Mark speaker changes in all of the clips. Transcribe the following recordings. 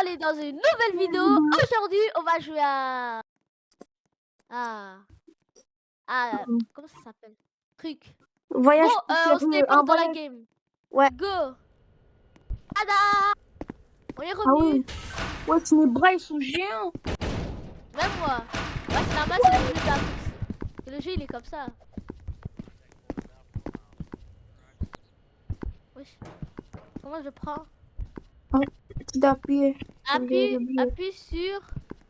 Speaker 1: on est dans une nouvelle vidéo. Aujourd'hui, on va jouer à... Comment ça s'appelle? Truc.
Speaker 2: Voyage
Speaker 1: Bon, on se téléporte dans la game.
Speaker 2: Ouais.
Speaker 1: Go. Tada. On est
Speaker 2: Ah
Speaker 1: revenu.
Speaker 2: oui. Ouais, mes bras, ils sont géants.
Speaker 1: Même moi. Ouais, c'est normal, c'est le jeu d'Apex. Le jeu, il est comme ça. Wesh. Comment je prends?
Speaker 2: Tu dois appuyer.
Speaker 1: Appuie sur...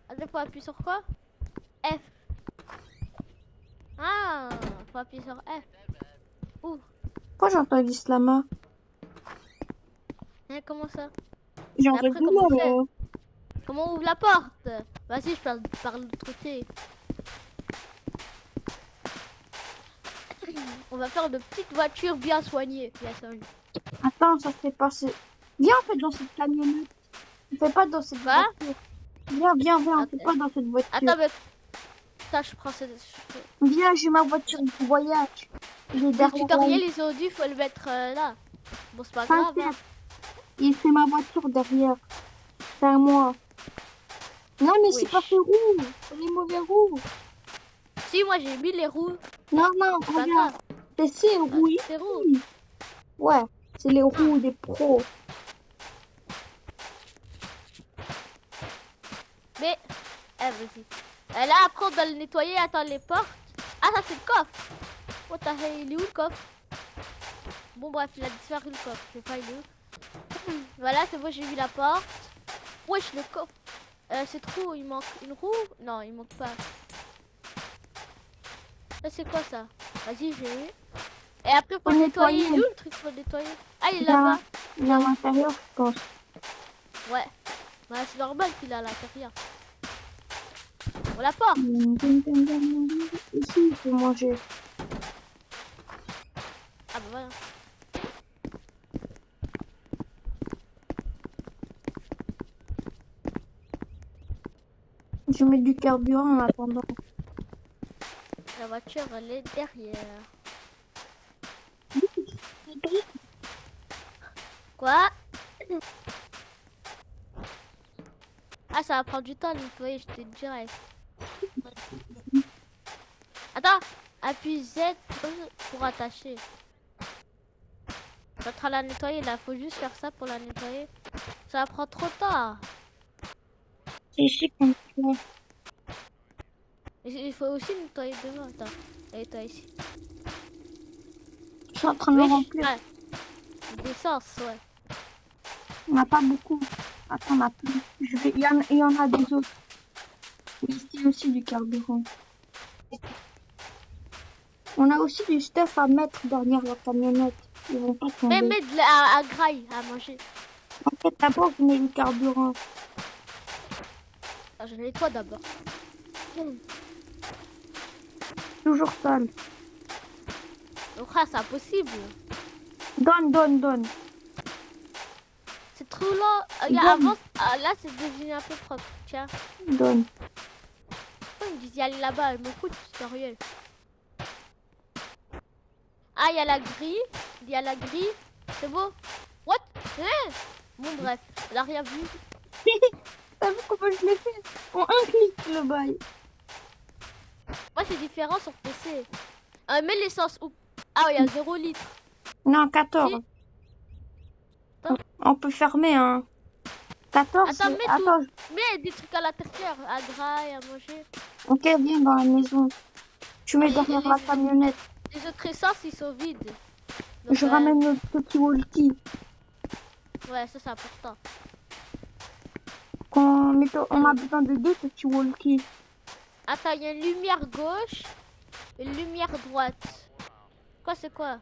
Speaker 1: Attends, faut appuyer sur quoi? F. Ah, faut appuyer sur F. Ouh.
Speaker 2: Pourquoi j'entends l'Islama?
Speaker 1: Hein, comment ça?
Speaker 2: J'ai
Speaker 1: Après,
Speaker 2: entendu
Speaker 1: comment on fait? Comment on ouvre la porte? Vas-y, je parle de l'autre côté. On va faire de petites voitures bien soignées.
Speaker 2: Attends, ça se fait passer. Viens, on fait dans cette camionnette. On fait pas dans cette voiture. Viens, on fait pas dans cette voiture.
Speaker 1: Attends, mais... Ça, je prends cette...
Speaker 2: Viens, j'ai ma voiture de voyage.
Speaker 1: Le tutoriel, ils ont dit, faut le mettre là. Bon, c'est pas grave. Hein.
Speaker 2: Il fait ma voiture derrière. C'est à moi. Non, mais c'est pas fait roues. C'est les mauvais roues.
Speaker 1: Si, moi, j'ai mis les roues.
Speaker 2: Non, regarde. C'est ces roues ici. Ouais, c'est les roues des pros.
Speaker 1: Mais, vas-y. Là, après, on doit le nettoyer. Attends, les portes. Ah, ça, c'est le coffre. What the hell, il est où le coffre? Bon, bref, il a disparu le coffre. Je sais pas, il est où. Voilà, c'est bon, j'ai vu la porte. Wesh, le coffre. C'est trop, il manque une roue. Non, il manque pas. Ça, c'est quoi ça? Vas-y, j'ai vu. Et après, faut le nettoyer. Il est où le truc pour le nettoyer? Ah, il est là-bas.
Speaker 2: Il est à l'intérieur, je pense.
Speaker 1: Ouais. Bah, c'est normal qu'il est à l'intérieur. On la porte.
Speaker 2: Ici, il faut manger.
Speaker 1: Ah, bah voilà.
Speaker 2: Je mets du carburant en attendant.
Speaker 1: La voiture, elle est derrière. Quoi? Ah, ça va prendre du temps à nettoyer, je te dirais. Attends, appuie Z pour attacher. Ça sera la nettoyer, là, faut juste faire ça pour la nettoyer. Ça va prendre trop de temps.
Speaker 2: C'est ici qu'on nettoie.
Speaker 1: Il faut aussi nettoyer devant. Attends, nettoie ici.
Speaker 2: Je suis en train de le remplir.
Speaker 1: Ah, d'essence, ouais.
Speaker 2: On n'a pas beaucoup. Attends, on a plus. Il y en a des autres. Ici aussi du carburant. On a aussi du stuff à mettre derrière la camionnette. Ils vont pas tomber.
Speaker 1: Mais mets de la graille à manger.
Speaker 2: En fait, d'abord, je mets du carburant.
Speaker 1: Ah, je nettoie d'abord.
Speaker 2: Toujours sale.
Speaker 1: Donc, c'est impossible.
Speaker 2: Donne.
Speaker 1: C'est trop lent. Avant, là, c'est devenu un peu propre. Tiens.
Speaker 2: Donne.
Speaker 1: Pourquoi ils me disent d'y aller là-bas? Je me fous du tutoriel. Ah, il y a la grille. C'est beau. What? Bon, bref. Elle a rien vu.
Speaker 2: T'as vu comment je l'ai fait? En un clic, le bail.
Speaker 1: Moi, c'est différent sur PC. Mets l'essence où? Ah, il y a 0 litre.
Speaker 2: Non, 14. Si. On peut fermer, hein. 14.
Speaker 1: Attends, mets des trucs à l'intérieur. À graille, à manger.
Speaker 2: Ok, viens dans la maison. Tu mets derrière la camionnette.
Speaker 1: Les autres essences, ils sont vides.
Speaker 2: Donc, je ramène notre petit walkie.
Speaker 1: Ouais, ça, c'est important.
Speaker 2: On a besoin de 2 petits walkies.
Speaker 1: Attends, il y a une lumière gauche et une lumière droite. Quoi, c'est quoi?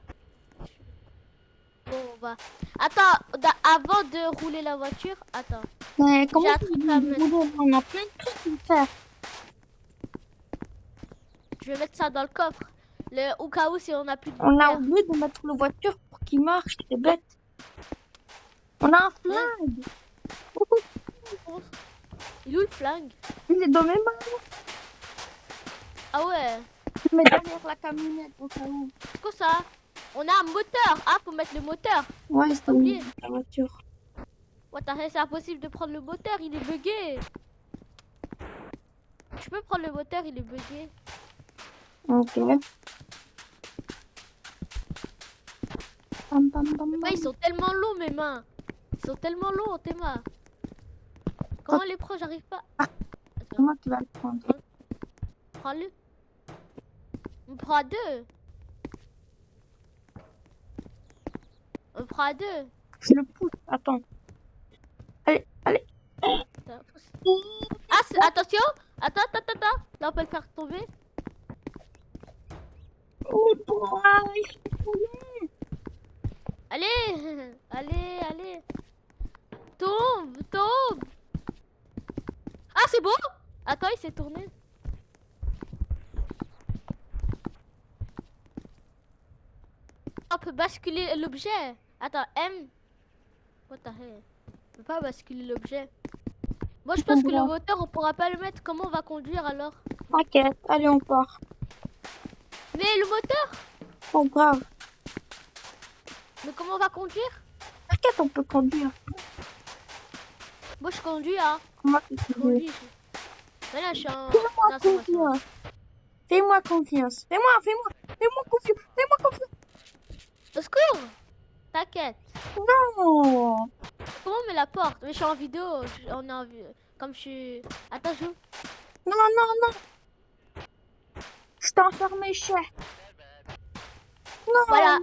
Speaker 1: Bon, bah. Attends, avant de rouler la voiture, attends.
Speaker 2: Mais comment on a plein de trucs à faire.
Speaker 1: Je vais mettre ça dans le coffre. Au cas où si on a plus de
Speaker 2: On a oublié de mettre la voiture pour qu'il marche, c'est bête. On a un flingue.
Speaker 1: Il est où le flingue?
Speaker 2: Il est dans mes mains.
Speaker 1: Ah ouais.
Speaker 2: Je mets derrière la camionnette au cas où.
Speaker 1: C'est quoi ça? On a un moteur. Ah, faut mettre le moteur.
Speaker 2: Ouais, c'est oublié la voiture.
Speaker 1: What the hell, c'est impossible de prendre le moteur, il est bugué. Je peux prendre le moteur, il est bugué.
Speaker 2: Ok. Pam, pam, pam,
Speaker 1: Ouais,
Speaker 2: pam.
Speaker 1: ils sont tellement longs mes mains. Ils sont tellement longs, tes mains. Comment les prendre, j'arrive pas.
Speaker 2: C'est moi qui va le prendre.
Speaker 1: Prends-le. On prend à deux. On prend à deux.
Speaker 2: Je le pousse. Attends. Allez, allez.
Speaker 1: Attends, pousse. Ah, attention. Attends. Là, on peut le faire tomber.
Speaker 2: Oh, toi, il faut trouver.
Speaker 1: Allez. Allez. Tombe. Ah, c'est bon. Attends, il s'est tourné. On peut basculer l'objet. Attends, M. What the hell? On peut pas basculer l'objet. Moi, je pense que le moteur, on pourra pas le mettre. Comment on va conduire alors?
Speaker 2: T'inquiète, allez, on part.
Speaker 1: Mais le moteur?
Speaker 2: Oh, grave.
Speaker 1: Mais comment on va conduire?
Speaker 2: T'inquiète, on peut conduire.
Speaker 1: Moi, je conduis, hein.
Speaker 2: Moi, je
Speaker 1: Je
Speaker 2: conduis.
Speaker 1: conduis. Mais là, je suis en...
Speaker 2: Fais-moi
Speaker 1: Non, c'est moi.
Speaker 2: confiance. Fais-moi confiance. Fais-moi confiance.
Speaker 1: Au secours! T'inquiète.
Speaker 2: Non.
Speaker 1: Comment on met la porte? Mais je suis en vidéo. On est en... Comme je suis... Attends, je...
Speaker 2: Non. Je t'ai enfermé, chef. Non.
Speaker 1: Voilà.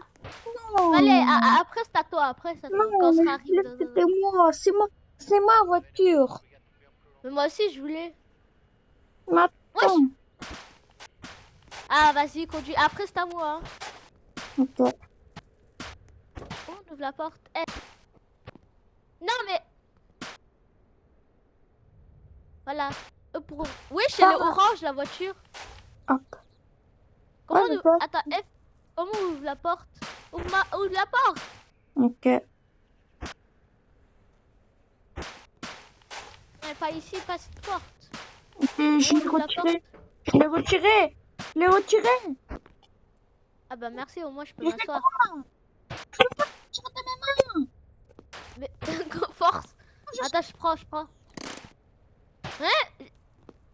Speaker 2: Non.
Speaker 1: Allez, après, c'est à toi. Après, c'est à toi.
Speaker 2: Non,
Speaker 1: Quand on
Speaker 2: mais
Speaker 1: sera arrivé.
Speaker 2: c'était moi. C'est ma voiture.
Speaker 1: Mais moi aussi, je voulais.
Speaker 2: Mais attends.
Speaker 1: Ah, vas-y, conduis. Après, c'est à moi. Hein.
Speaker 2: Ok.
Speaker 1: On ouvre la porte. Eh. Non, mais... Voilà. Pour... Wesh, elle est orange, la voiture.
Speaker 2: Hop.
Speaker 1: Comment
Speaker 2: Ouais,
Speaker 1: on... Attends, F. Comment on ouvre la porte? Ouvre la porte.
Speaker 2: Ok.
Speaker 1: Mais pas ici, pas cette porte.
Speaker 2: Je l'ai
Speaker 1: Ouvre la
Speaker 2: retiré.
Speaker 1: porte.
Speaker 2: Je l'ai retiré.
Speaker 1: Ah bah merci, au moins je peux
Speaker 2: Je
Speaker 1: m'asseoir.
Speaker 2: Je peux pas tirer de mes mains.
Speaker 1: Mais force. Attends, je prends. Hein?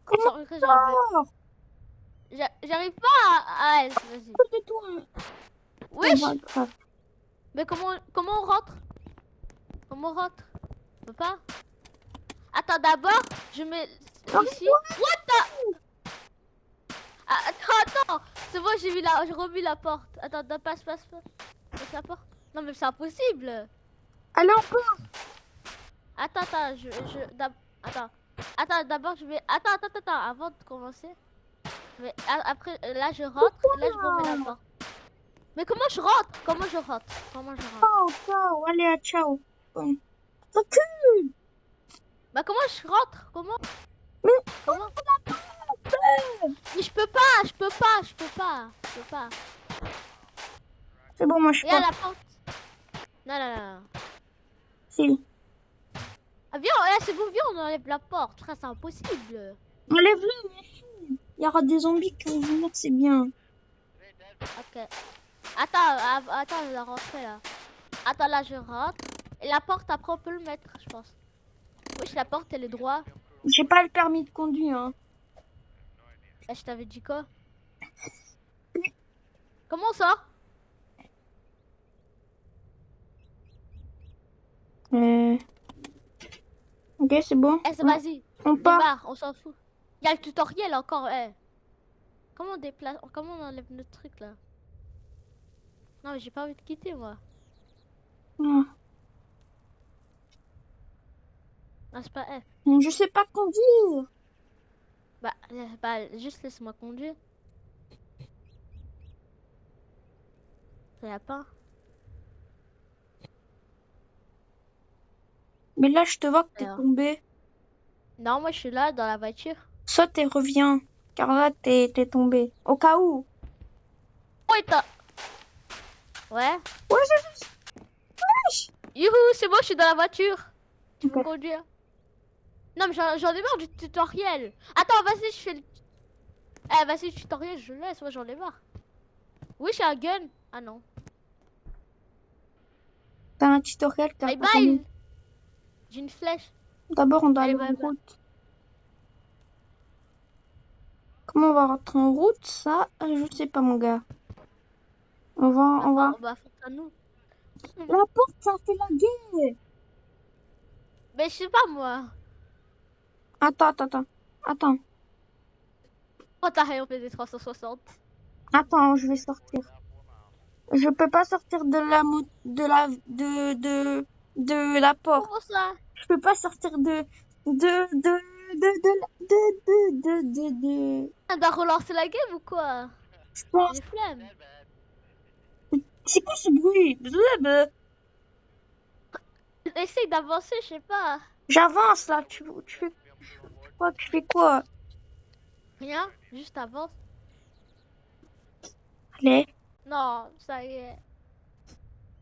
Speaker 2: Comment ça?
Speaker 1: J'arrive pas à... Ah, vas-y.
Speaker 2: C'est toi.
Speaker 1: Wesh.
Speaker 2: Oh, grave.
Speaker 1: Mais comment on rentre? Comment on rentre? On peut pas? Attends, d'abord, je mets ici. What the... Ah, attends. C'est bon, j'ai remis la porte. Attends, passe la porte. Non, mais c'est impossible.
Speaker 2: Allez, on part.
Speaker 1: Attends, Attends, d'abord, je vais... Attends, avant de commencer. Mais après, là, je rentre. Et là, je remets la porte. Mais comment je rentre?
Speaker 2: Ciao. Allez, ciao. Bon. Recule.
Speaker 1: Bah, comment je rentre? Comment?
Speaker 2: Mais
Speaker 1: Mais je peux pas.
Speaker 2: c'est bon, moi je
Speaker 1: Et à
Speaker 2: pars.
Speaker 1: la porte. Non.
Speaker 2: Si.
Speaker 1: Ah, viens, c'est bon, viens, on enlève la porte. Frère, c'est impossible.
Speaker 2: Enlève-le, mes filles. Il y aura des zombies qui vont venir, c'est bien.
Speaker 1: Ok. Attends, on va rentrer là. Attends, là, je rentre. Et la porte, après, on peut le mettre, je pense. Wesh, la porte, elle est droite.
Speaker 2: J'ai pas le permis de conduire. Hein.
Speaker 1: Eh, je t'avais dit quoi? Comment on sort?
Speaker 2: Ok, c'est bon.
Speaker 1: Eh, vas-y.
Speaker 2: On part.
Speaker 1: Démarre, on s'en fout. Il y a le tutoriel encore, eh. Comment on déplace... Comment on enlève notre truc, là? Non, mais j'ai pas envie de quitter, moi.
Speaker 2: Non.
Speaker 1: Non, c'est pas F.
Speaker 2: Je sais pas conduire.
Speaker 1: Bah, juste laisse-moi conduire. Ça y a pas.
Speaker 2: Mais là, je te vois que t'es
Speaker 1: Alors.
Speaker 2: tombé.
Speaker 1: Non, moi, je suis là, dans la voiture.
Speaker 2: Saute et reviens. Car là, t'es tombé. Au cas où.
Speaker 1: Ouais, Ouais.
Speaker 2: Wesh.
Speaker 1: Youhou, c'est bon, je suis dans la voiture. Tu peux
Speaker 2: Ok.
Speaker 1: conduire. Non, mais j'en ai marre du tutoriel. Attends, vas-y, je fais le... Eh, vas-y, le tutoriel, je le laisse. Moi, j'en ai marre. Oui, j'ai un gun. Ah non.
Speaker 2: T'as un tutoriel qui a
Speaker 1: Bye
Speaker 2: pas connu.
Speaker 1: bye. J'ai une flèche.
Speaker 2: D'abord, on doit
Speaker 1: Allez,
Speaker 2: aller en
Speaker 1: bah.
Speaker 2: route. Comment on va rentrer en route? Ça, je sais pas, mon gars. On va.
Speaker 1: Force à nous.
Speaker 2: La porte, ça fait la guerre.
Speaker 1: Mais je sais pas, moi.
Speaker 2: Attends.
Speaker 1: Oh, t'as rien fait des 360.
Speaker 2: Attends, je vais sortir. Je peux pas sortir de la porte.
Speaker 1: Comment ça?
Speaker 2: Je peux pas sortir de.
Speaker 1: On doit relancer la game ou quoi?
Speaker 2: Je pense.
Speaker 1: J'ai flemme.
Speaker 2: C'est quoi ce bruit?
Speaker 1: Essaye d'avancer, je sais pas.
Speaker 2: J'avance là. Tu fais quoi?
Speaker 1: Rien, juste avance.
Speaker 2: Allez,
Speaker 1: Non, ça y est.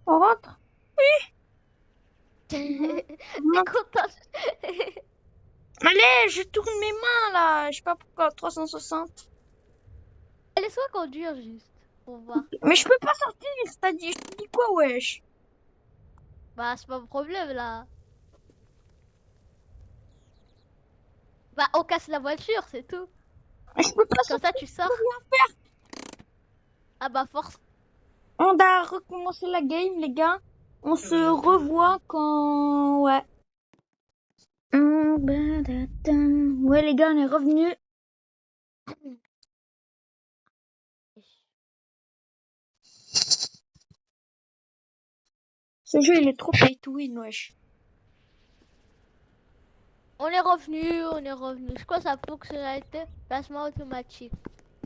Speaker 2: on rentre.
Speaker 1: T'es
Speaker 2: Non.
Speaker 1: content?
Speaker 2: Allez, je tourne mes mains là. Je sais pas pourquoi. 360.
Speaker 1: Laisse-moi conduire juste. Pour voir.
Speaker 2: Mais je peux pas sortir. C'est-à-dire, je te dis quoi, wesh?
Speaker 1: Bah, c'est pas mon problème là. Bah, on casse la voiture, c'est tout.
Speaker 2: Je peux pas
Speaker 1: Comme
Speaker 2: sortir.
Speaker 1: ça, tu sors. Ah bah, force.
Speaker 2: On va recommencer la game, les gars. On se revoit quand... Ouais. Ouais, les gars, on est revenus. Ce jeu, il est trop pay to win, wesh.
Speaker 1: On est revenu. C'est quoi sa fonctionnalité? Placement automatique.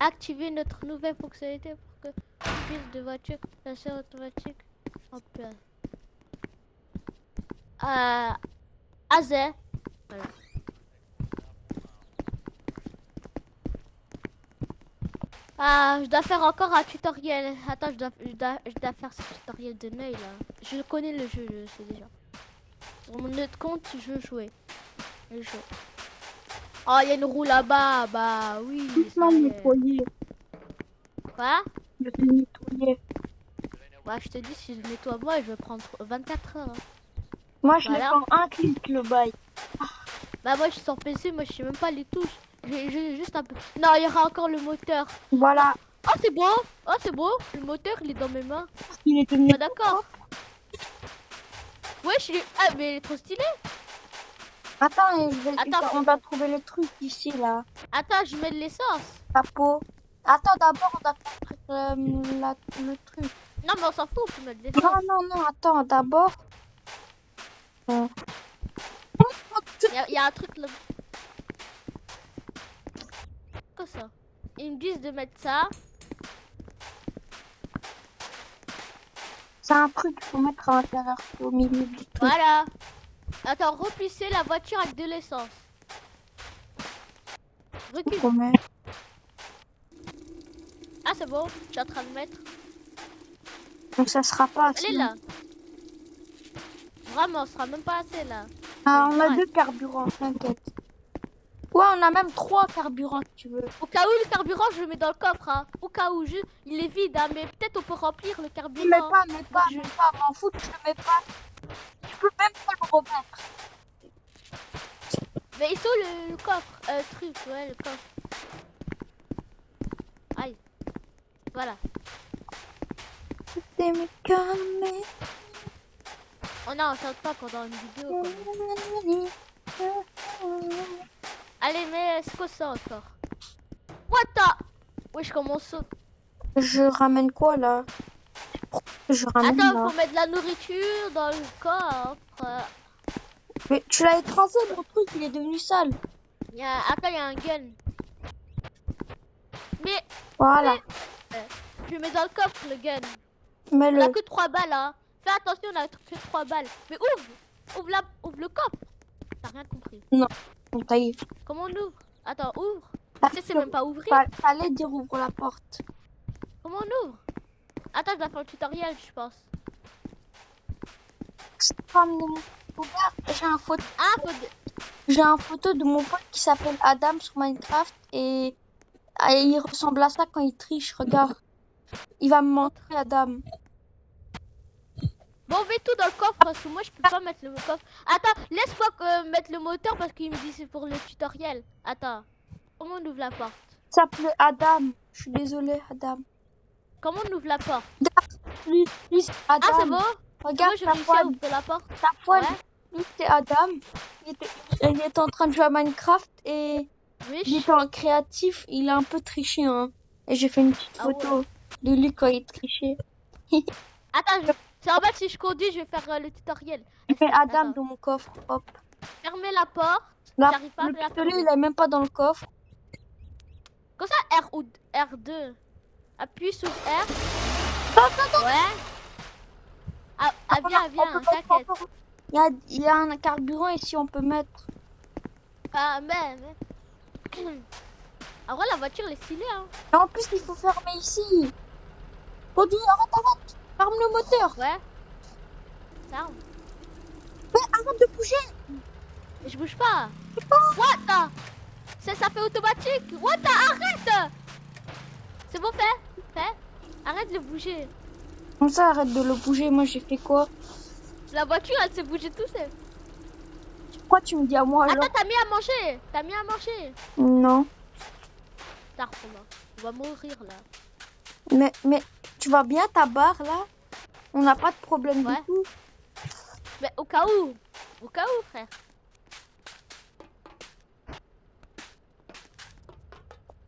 Speaker 1: Activer notre nouvelle fonctionnalité pour que piste de voiture placement automatique en place. Azé. Voilà. Ah, je dois faire encore un tutoriel. Attends, je dois faire ce tutoriel de Neuil là. Je connais le jeu, je sais déjà. Sur mon autre compte, je jouais. Oh, il y a une roue là-bas. Bah oui.
Speaker 2: Doucement nettoyer.
Speaker 1: Quoi?
Speaker 2: Je vais le nettoyer.
Speaker 1: Bah, je te dis, si je nettoie moi, je vais prendre 24 heures. Hein.
Speaker 2: Moi, je
Speaker 1: Voilà.
Speaker 2: le fais en un clic, le bail.
Speaker 1: Bah, moi, je suis sur PC, moi, je sais même pas les touches. J'ai juste un peu. Non, il y aura encore le moteur.
Speaker 2: Voilà.
Speaker 1: Oh, c'est beau. Oh, c'est beau. Le moteur, il est dans mes mains.
Speaker 2: Il est devenu...
Speaker 1: Pas d'accord. Ouais, je suis. Ah, mais il est trop stylé.
Speaker 2: Attends,
Speaker 1: Attends.
Speaker 2: on va trouver le truc ici, là.
Speaker 1: Attends, je mets de l'essence.
Speaker 2: La peau. Attends, d'abord, on doit faire le truc.
Speaker 1: Non, mais on s'en fout, je mets de l'essence.
Speaker 2: Non, attends, d'abord.
Speaker 1: Il y a un truc là. Quoi ça? Ils me disent de mettre ça.
Speaker 2: C'est un truc qu'il faut mettre à l'intérieur, au milieu du truc.
Speaker 1: Voilà. Attends, replissez la voiture avec de l'essence. Recule. Ah, c'est bon, je suis en train de mettre.
Speaker 2: Donc ça sera pas assez.
Speaker 1: Elle est là. Vraiment, ce sera même pas assez là.
Speaker 2: Ah, on a 2 carburants, t'inquiète. Ouais, on a même 3 carburants si tu veux.
Speaker 1: Au cas où le carburant, je le mets dans le coffre. Hein. Au cas où, il est vide, hein, mais peut-être on peut remplir le carburant.
Speaker 2: Mets pas, m'en fous, je le mets pas. Tu peux même pas le remettre.
Speaker 1: Mais il faut le coffre, truc, ouais, le coffre. Aïe. Voilà. Oh non, on chante pas pendant une vidéo. Allez, mais c'est quoi ça encore? What the? Oui, je commence.
Speaker 2: Je ramène quoi là?
Speaker 1: Attends, faut mettre de la nourriture dans le coffre.
Speaker 2: Mais tu l'as écrasé, mon truc, il est devenu sale.
Speaker 1: Attends, il y a un gun. Mais.
Speaker 2: Voilà.
Speaker 1: Je mets dans le coffre le gun.
Speaker 2: Mets-le.
Speaker 1: On a que 3 balles, hein. Fais attention, on a que 3 balles. Mais ouvre le coffre. T'as rien compris.
Speaker 2: Non, ça y est.
Speaker 1: Comment on ouvre? Attends, ouvre. C'est même pas ouvrir.
Speaker 2: Fallait dire ouvre la porte.
Speaker 1: Comment on ouvre? Attends, je dois faire le tutoriel, je pense.
Speaker 2: J'ai un photo.
Speaker 1: Ah,
Speaker 2: J'ai un photo de mon pote qui s'appelle Adam sur Minecraft et il ressemble à ça quand il triche. Regarde. Il va me montrer Adam.
Speaker 1: Bon, mets tout dans le coffre parce que moi je peux pas mettre le coffre. Attends, laisse-moi mettre le moteur parce qu'il me dit c'est pour le tutoriel. Attends, comment on ouvre la porte?
Speaker 2: Ça s'appelle Adam. Je suis désolée, Adam.
Speaker 1: Comment on ouvre la porte?
Speaker 2: Lui, c'est Adam.
Speaker 1: Ah, c'est bon?
Speaker 2: Regarde
Speaker 1: J'ai
Speaker 2: ta
Speaker 1: réussi à
Speaker 2: poêle.
Speaker 1: ouvrir la porte.
Speaker 2: Ta poêle.
Speaker 1: Ouais.
Speaker 2: Lui, c'est Adam. Il était en train de jouer à Minecraft et il
Speaker 1: Oui.
Speaker 2: était en créatif. Il a un peu triché, hein. Et j'ai fait une petite
Speaker 1: Ah
Speaker 2: photo de lui quand il trichait.
Speaker 1: Attends, c'est en fait si je conduis, je vais faire le tutoriel.
Speaker 2: J'ai fait Adam
Speaker 1: Attends.
Speaker 2: dans mon coffre. Hop.
Speaker 1: Fermez la porte.
Speaker 2: Là,
Speaker 1: J'arrive pas à
Speaker 2: le
Speaker 1: la
Speaker 2: pistolet,
Speaker 1: fermer.
Speaker 2: il est même pas dans le coffre.
Speaker 1: Comme ça, R ou R2. Appuie sur R. Ouais. Ah, viens, t'inquiète.
Speaker 2: Il y a un carburant ici, on peut mettre.
Speaker 1: Ah, mais. En vrai, la voiture, elle est stylée, hein.
Speaker 2: Et en plus, il faut fermer ici. Conduis, arrête. Ferme le moteur.
Speaker 1: Ouais. Ça.
Speaker 2: Mais arrête de bouger.
Speaker 1: Je bouge pas. What the... Ça fait automatique. What the... Arrête. C'est bon, fais. Arrête de bouger.
Speaker 2: Comme ça, arrête de le bouger. Moi, j'ai fait quoi?
Speaker 1: La voiture, elle s'est bougée tout seul.
Speaker 2: Pourquoi tu me dis à moi,
Speaker 1: Attends,
Speaker 2: genre?
Speaker 1: t'as mis à manger.
Speaker 2: Non.
Speaker 1: Tard, on va mourir, là.
Speaker 2: Mais, tu vois bien ta barre, là? On n'a pas de problème
Speaker 1: Ouais.
Speaker 2: du tout.
Speaker 1: Mais au cas où, frère.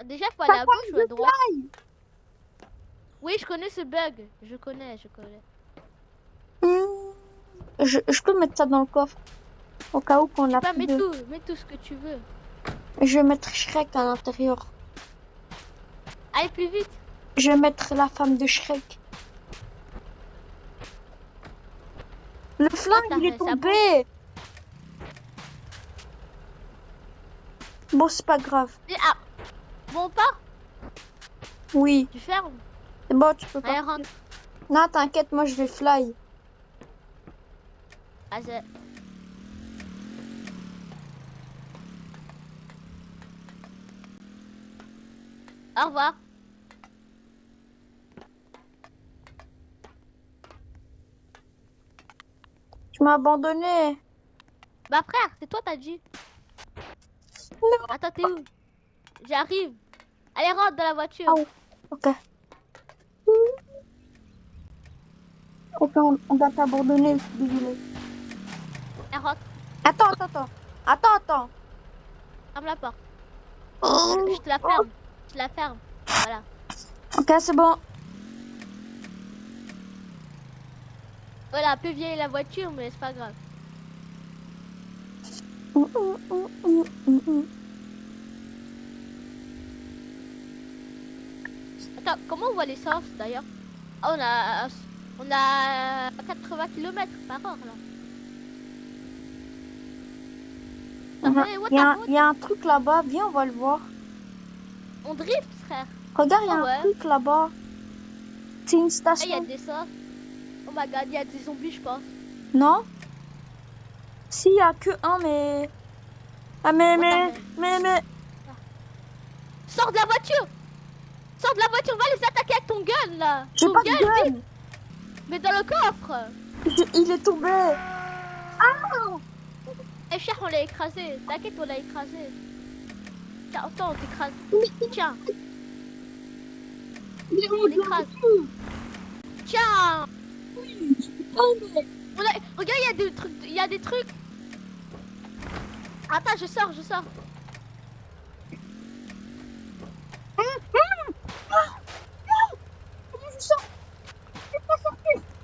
Speaker 1: Déjà, il faut aller à gauche ou à droite? Oui, je connais ce bug. Je connais.
Speaker 2: Je peux mettre ça dans le coffre. Au cas où qu'on a
Speaker 1: Pas,
Speaker 2: plus
Speaker 1: mets
Speaker 2: de...
Speaker 1: tout ce que tu veux.
Speaker 2: Je vais mettre Shrek à l'intérieur.
Speaker 1: Allez, plus vite.
Speaker 2: Je vais mettre la femme de Shrek. Le flingue,
Speaker 1: Attends,
Speaker 2: il est
Speaker 1: ça
Speaker 2: tombé. Bon, c'est pas grave.
Speaker 1: Ah, bon pas.
Speaker 2: Oui.
Speaker 1: Tu fermes.
Speaker 2: C'est bon, tu peux
Speaker 1: Allez,
Speaker 2: pas.
Speaker 1: rentre.
Speaker 2: Non, t'inquiète, moi je vais fly.
Speaker 1: Ah, c'est... Au revoir.
Speaker 2: Tu m'as abandonné.
Speaker 1: Bah frère, c'est toi t'as dit.
Speaker 2: Non.
Speaker 1: Attends, t'es où? J'arrive. Allez, rentre dans la voiture.
Speaker 2: Ah oui. Ok. Ok, on va t'abandonner. Désolé.
Speaker 1: Elle rentre.
Speaker 2: Attends.
Speaker 1: Ferme la porte.
Speaker 2: Oh.
Speaker 1: Je te la ferme. Je la ferme. Voilà.
Speaker 2: Ok, c'est bon.
Speaker 1: Voilà, un peu vieille la voiture, mais c'est pas grave. Attends, comment on voit l'essence d'ailleurs? Ah, on a 80 km par heure là.
Speaker 2: Il y a un truc là-bas. Viens, on va le voir.
Speaker 1: On drift, frère.
Speaker 2: Regarde, il y a
Speaker 1: Ah ouais.
Speaker 2: un truc là-bas. C'est une
Speaker 1: Ah, il y a
Speaker 2: station.
Speaker 1: des sorts. Oh my god, il y a des zombies, je pense.
Speaker 2: Non? Si, il y a que un, mais... Ah, mais...
Speaker 1: Sors de la voiture! Sors de la voiture, va les attaquer avec ton gun là!
Speaker 2: J'ai
Speaker 1: Ton
Speaker 2: pas de gun.
Speaker 1: vite. Mais dans le coffre!
Speaker 2: Il est tombé. Ah!
Speaker 1: Eh cher, on l'a écrasé. T'inquiète, on l'a écrasé. Tiens, attends, on t'écrase. Tiens, on l'écrase. Tiens! Regarde, il y a des trucs. Attends, je sors.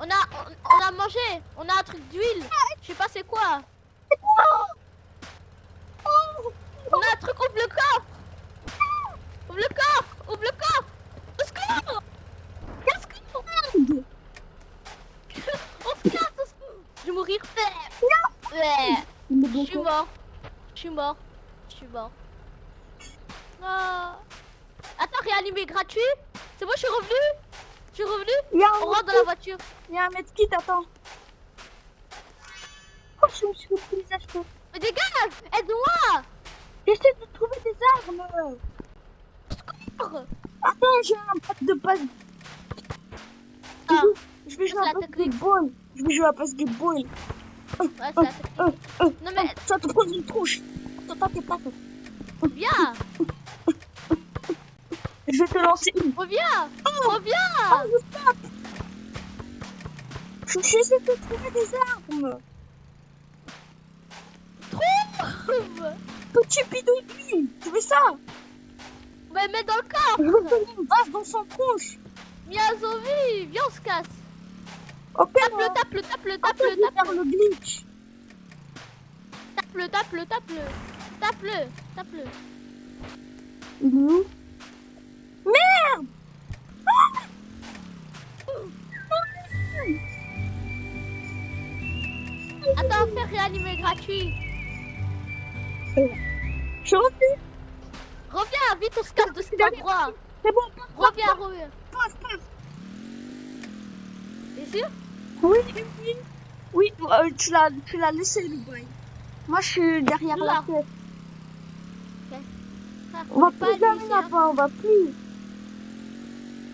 Speaker 1: On a mangé. On a un truc d'huile. Je sais pas c'est quoi. On a un truc, ouvre le coffre. Ouvre le coffre. Au secours. Oh putain, au secours. Je vais mourir. Je suis mort. Non. Attends, réanimé gratuit. C'est bon, je suis revenu. On rentre dans la voiture.
Speaker 2: Il y a un medkit, attends. Oh, je me suis fait les acheter.
Speaker 1: Mais dégage, aide-moi.
Speaker 2: J'essaie de trouver des armes.
Speaker 1: Secours.
Speaker 2: Attends, j'ai un pack de base.
Speaker 1: Ah,
Speaker 2: Je vais jouer
Speaker 1: la
Speaker 2: un peu de
Speaker 1: technique.
Speaker 2: football. Je vais jouer à basketball.
Speaker 1: Ouais, c'est la technique. Non, mais
Speaker 2: Tu vas te prendre une trouche. T'entends tes pattes.
Speaker 1: viens.
Speaker 2: Je vais te lancer une.
Speaker 1: Reviens. Reviens.
Speaker 2: J'essaie de trouver des armes.
Speaker 1: Trouve.
Speaker 2: Petit bidouille. Tu veux ça?
Speaker 1: Mais mets dans le
Speaker 2: Je
Speaker 1: corps.
Speaker 2: veux donner une base dans son couche.
Speaker 1: Miazovi, viens, on se casse.
Speaker 2: Ok,
Speaker 1: Tape-le, tape-le, tape-le, tape-le,
Speaker 2: faire
Speaker 1: tape-le.
Speaker 2: le glitch.
Speaker 1: Tape-le, tape-le, tape-le. Tape-le, tape-le.
Speaker 2: Il est où? Merde!
Speaker 1: Attends, fais réanimer gratuit.
Speaker 2: Je suis revenu.
Speaker 1: Reviens, vite, on se casse de cet endroit.
Speaker 2: C'est bon,
Speaker 1: Reviens, reviens.
Speaker 2: passe, passe.
Speaker 1: T'es sûr?
Speaker 2: Oui, oui, oui. Oui, tu l'as laissé le bail. Moi, je suis derrière la
Speaker 1: Là.
Speaker 2: tête.
Speaker 1: Frère,
Speaker 2: On va
Speaker 1: est pas
Speaker 2: plus
Speaker 1: allé
Speaker 2: jamais
Speaker 1: ici, hein.
Speaker 2: là-bas, on va plus.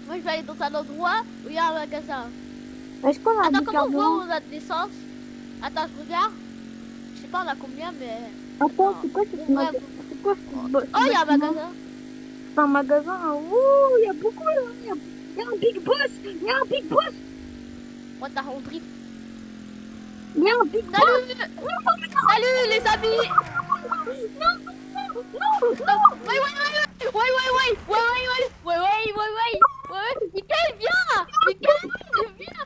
Speaker 1: Moi, je vais aller dans un endroit où il y a un magasin.
Speaker 2: Est-ce qu'on a
Speaker 1: Attends,
Speaker 2: du
Speaker 1: comment on voit
Speaker 2: carburant?
Speaker 1: où on a de l'essence? Attends, je regarde. Je sais pas, on a combien, mais...
Speaker 2: Attends, c'est quoi ce
Speaker 1: Ouais,
Speaker 2: magasin? C'est quoi ce
Speaker 1: Oh, il y a un magasin.
Speaker 2: C'est un magasin. Ouh, il y a beaucoup là. Il y a un big boss. Il y a un big boss.
Speaker 1: Moi, t'as on drift.
Speaker 2: Il y a un big boss.
Speaker 1: Salut! Salut, les amis!
Speaker 2: Non,
Speaker 1: Non, ouais, Mickaël, viens! Mickaël, viens! Viens!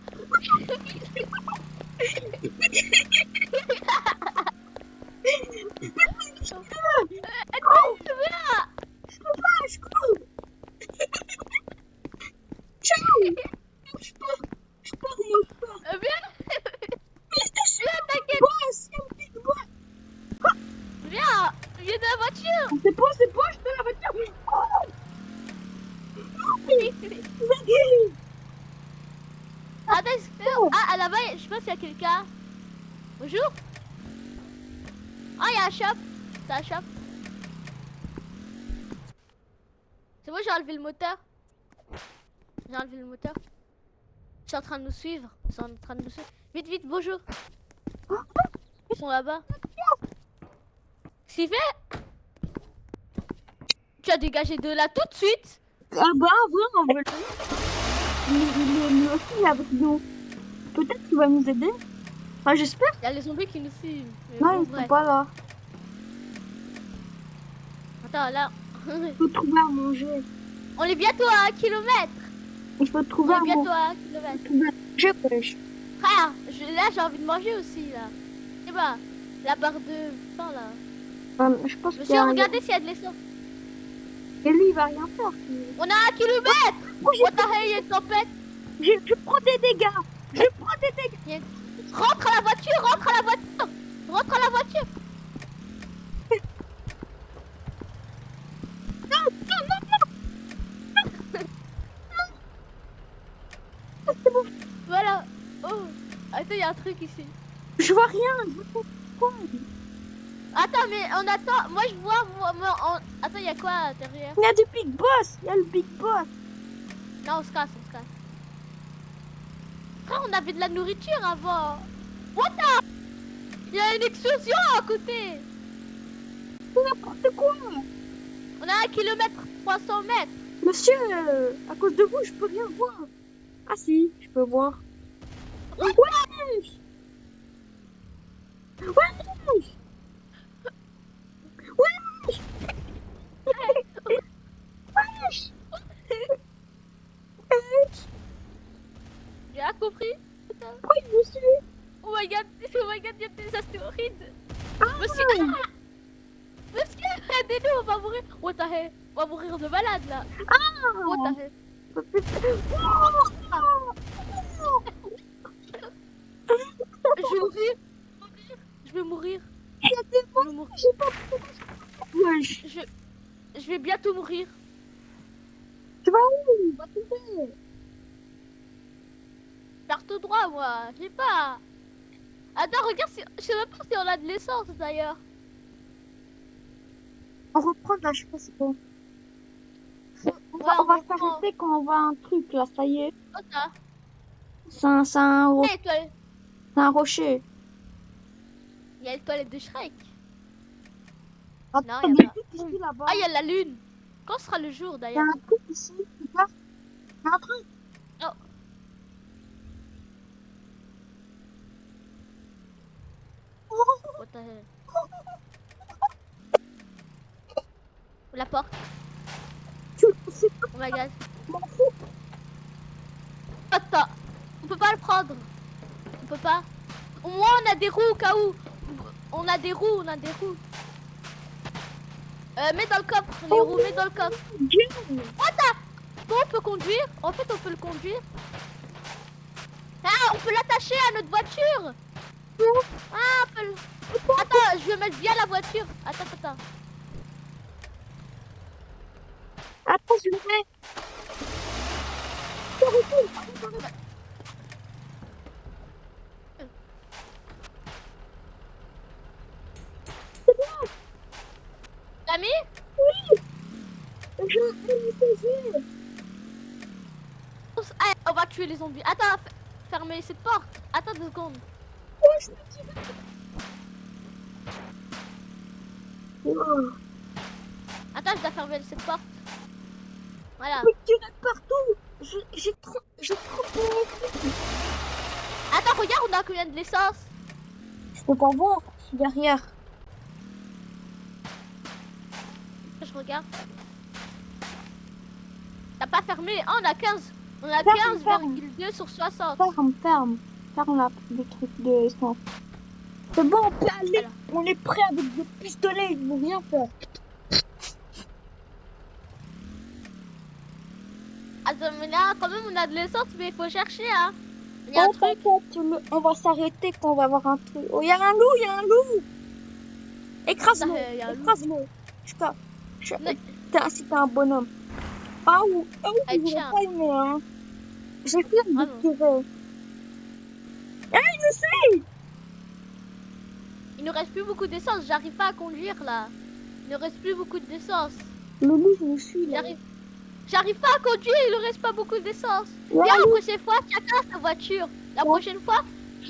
Speaker 2: je peux pas, je cours. Ciao. Je pars, moi, je pars.
Speaker 1: Viens! Viens, t'inquiète!
Speaker 2: Boss, il y a un big boss.
Speaker 1: Viens! Viens de la voiture!
Speaker 2: C'est bon, je te la voiture. Oh, Zaggy.
Speaker 1: Attends, ah, là-bas, je sais pas s'il y a quelqu'un. Bonjour! Ah, il y a un shop! C'est un shop! C'est bon, j'ai enlevé le moteur. J'ai enlevé le moteur. Ils sont en train de nous suivre. Ils sont en train de nous suivre. Vite, vite, bonjour! Ils sont là-bas. Qu'est-ce qu'il fait? Tu as dégagé de là tout de suite!
Speaker 2: Ah bah, vraiment, on veut le aussi avec nous. Peut-être qu'il va nous aider. Enfin, j'espère.
Speaker 1: Il y a les zombies qui nous suivent. Mais
Speaker 2: Non,
Speaker 1: bon,
Speaker 2: ils sont
Speaker 1: bref.
Speaker 2: pas là.
Speaker 1: Attends, là.
Speaker 2: Il faut trouver à manger.
Speaker 1: On est bientôt à 1 kilomètre.
Speaker 2: Il faut
Speaker 1: On
Speaker 2: trouver
Speaker 1: est
Speaker 2: à
Speaker 1: bientôt
Speaker 2: manger.
Speaker 1: à 1 kilomètre.
Speaker 2: Je pêche.
Speaker 1: Frère, là j'ai envie de manger aussi là. Et bah, la barre de pain là.
Speaker 2: Je pense qu'il y
Speaker 1: Monsieur,
Speaker 2: a un...
Speaker 1: regardez s'il y a de l'essence.
Speaker 2: Et lui, il va rien faire.
Speaker 1: On a 1 kilomètre.
Speaker 2: Oh,
Speaker 1: What the hell, il y a une tempête.
Speaker 2: je prends des dégâts. Je prends des dégâts.
Speaker 1: Rentre à la voiture, rentre à la voiture. Rentre à la voiture.
Speaker 2: Non, non, non, non. C'est bon.
Speaker 1: Voilà. Oh, attends, il y a un truc ici.
Speaker 2: Je vois rien. Je vois pas quoi.
Speaker 1: Attends, mais on attend. Moi je vois. Attends, il y a quoi derrière?
Speaker 2: Il y a des big boss. Il y a le big boss.
Speaker 1: Non, on se casse, on se casse. Frère, on avait de la nourriture avant. What the? Il y a une explosion à côté.
Speaker 2: C'est n'importe quoi.
Speaker 1: On a 1 kilomètre 300 mètres.
Speaker 2: Monsieur, à cause de vous, je peux rien voir. Ah si, je peux voir. Wesh. Wesh. Wesh. Wesh. Wesh.
Speaker 1: J'ai rien compris.
Speaker 2: Pourquoi il me suit?
Speaker 1: Oh my god, il y a des astéroïdes.
Speaker 2: Ah.
Speaker 1: Monsieur, monsieur, aidez-nous, on va mourir. What the hell? On va mourir de malade là. What the hell? Je vais mourir. Je vais mourir.
Speaker 2: Il y a des
Speaker 1: Je vais
Speaker 2: monstres,
Speaker 1: mourir.
Speaker 2: j'ai pas... Wesh.
Speaker 1: Je vais bientôt mourir.
Speaker 2: Tu vas où? Va tomber.
Speaker 1: Vers tout droit, moi. Je sais pas. Attends, regarde, je sais même pas si on a de l'essence d'ailleurs.
Speaker 2: On reprend là, je sais pas c'est bon. On
Speaker 1: Ouais,
Speaker 2: va
Speaker 1: reprend.
Speaker 2: s'arrêter quand on voit un truc là, ça y est.
Speaker 1: Oh, ça.
Speaker 2: C'est un...
Speaker 1: Hey, toi,
Speaker 2: C'est un rocher.
Speaker 1: Il y a les toilettes de Shrek.
Speaker 2: Attends,
Speaker 1: Non, il
Speaker 2: il y
Speaker 1: y
Speaker 2: a
Speaker 1: a
Speaker 2: un
Speaker 1: pas.
Speaker 2: truc ici là-bas.
Speaker 1: Ah, il y a la lune. Quand sera le jour
Speaker 2: Il y a
Speaker 1: d'ailleurs?
Speaker 2: un truc ici. Regarde. Il y a un truc.
Speaker 1: Oh. What the hell? La porte.
Speaker 2: C'est pas
Speaker 1: Oh my god.
Speaker 2: m'en fous.
Speaker 1: Attends. On peut pas le prendre. On peut pas. Au moins on a des roues au cas où. On a des roues, on a des roues. Mets dans le coffre, les roues, mets dans le coffre.
Speaker 2: Dieu.
Speaker 1: Bon, on peut conduire. En fait, on peut le conduire. Ah, on peut l'attacher à notre voiture. Ah, on peut le... Attends, je vais mettre bien la voiture. Attends.
Speaker 2: Attends, je le mets.
Speaker 1: T'as mis?
Speaker 2: Je l'ai.
Speaker 1: Ah, on va tuer les zombies. Attends, fermez cette porte. Attends 2 secondes.
Speaker 2: Oh,
Speaker 1: Attends, je dois fermer cette porte. Voilà.
Speaker 2: mais tirer partout. J'ai trop de...
Speaker 1: Attends, regarde, on a combien de l'essence?
Speaker 2: Je peux pas voir. Je suis derrière.
Speaker 1: Je regarde. T'as pas fermé? Ah, on a 15. On a
Speaker 2: Ferme.
Speaker 1: 15,2 sur 60.
Speaker 2: Ferme le truc de essence. C'est bon, on peut aller.
Speaker 1: Alors.
Speaker 2: On est prêt avec des pistolets, ils vont rien faire.
Speaker 1: Attends, mais là, quand même, on a de l'essence, mais il faut chercher, hein. Il y a un
Speaker 2: Oh,
Speaker 1: truc.
Speaker 2: t'inquiète, on va s'arrêter quand on va voir un truc. Oh, il y a un loup. Écrase-le.
Speaker 1: Il y a un loup.
Speaker 2: Écrase-le.
Speaker 1: Mais-
Speaker 2: Si t'es un bonhomme. Ah oui,
Speaker 1: Ah,
Speaker 2: je
Speaker 1: tiens.
Speaker 2: pas aimé, hein. J'ai peur
Speaker 1: Ah
Speaker 2: de
Speaker 1: non.
Speaker 2: tirer. Ah, il me suit.
Speaker 1: Il ne reste plus beaucoup d'essence. J'arrive pas à conduire, là. Il ne reste plus beaucoup d'essence.
Speaker 2: Le loup, je me suis là.
Speaker 1: J'arrive pas à conduire, il ne reste pas beaucoup d'essence.
Speaker 2: Ouais,
Speaker 1: Viens, la prochaine fois, chacun a sa voiture. La
Speaker 2: Ouais.
Speaker 1: prochaine fois,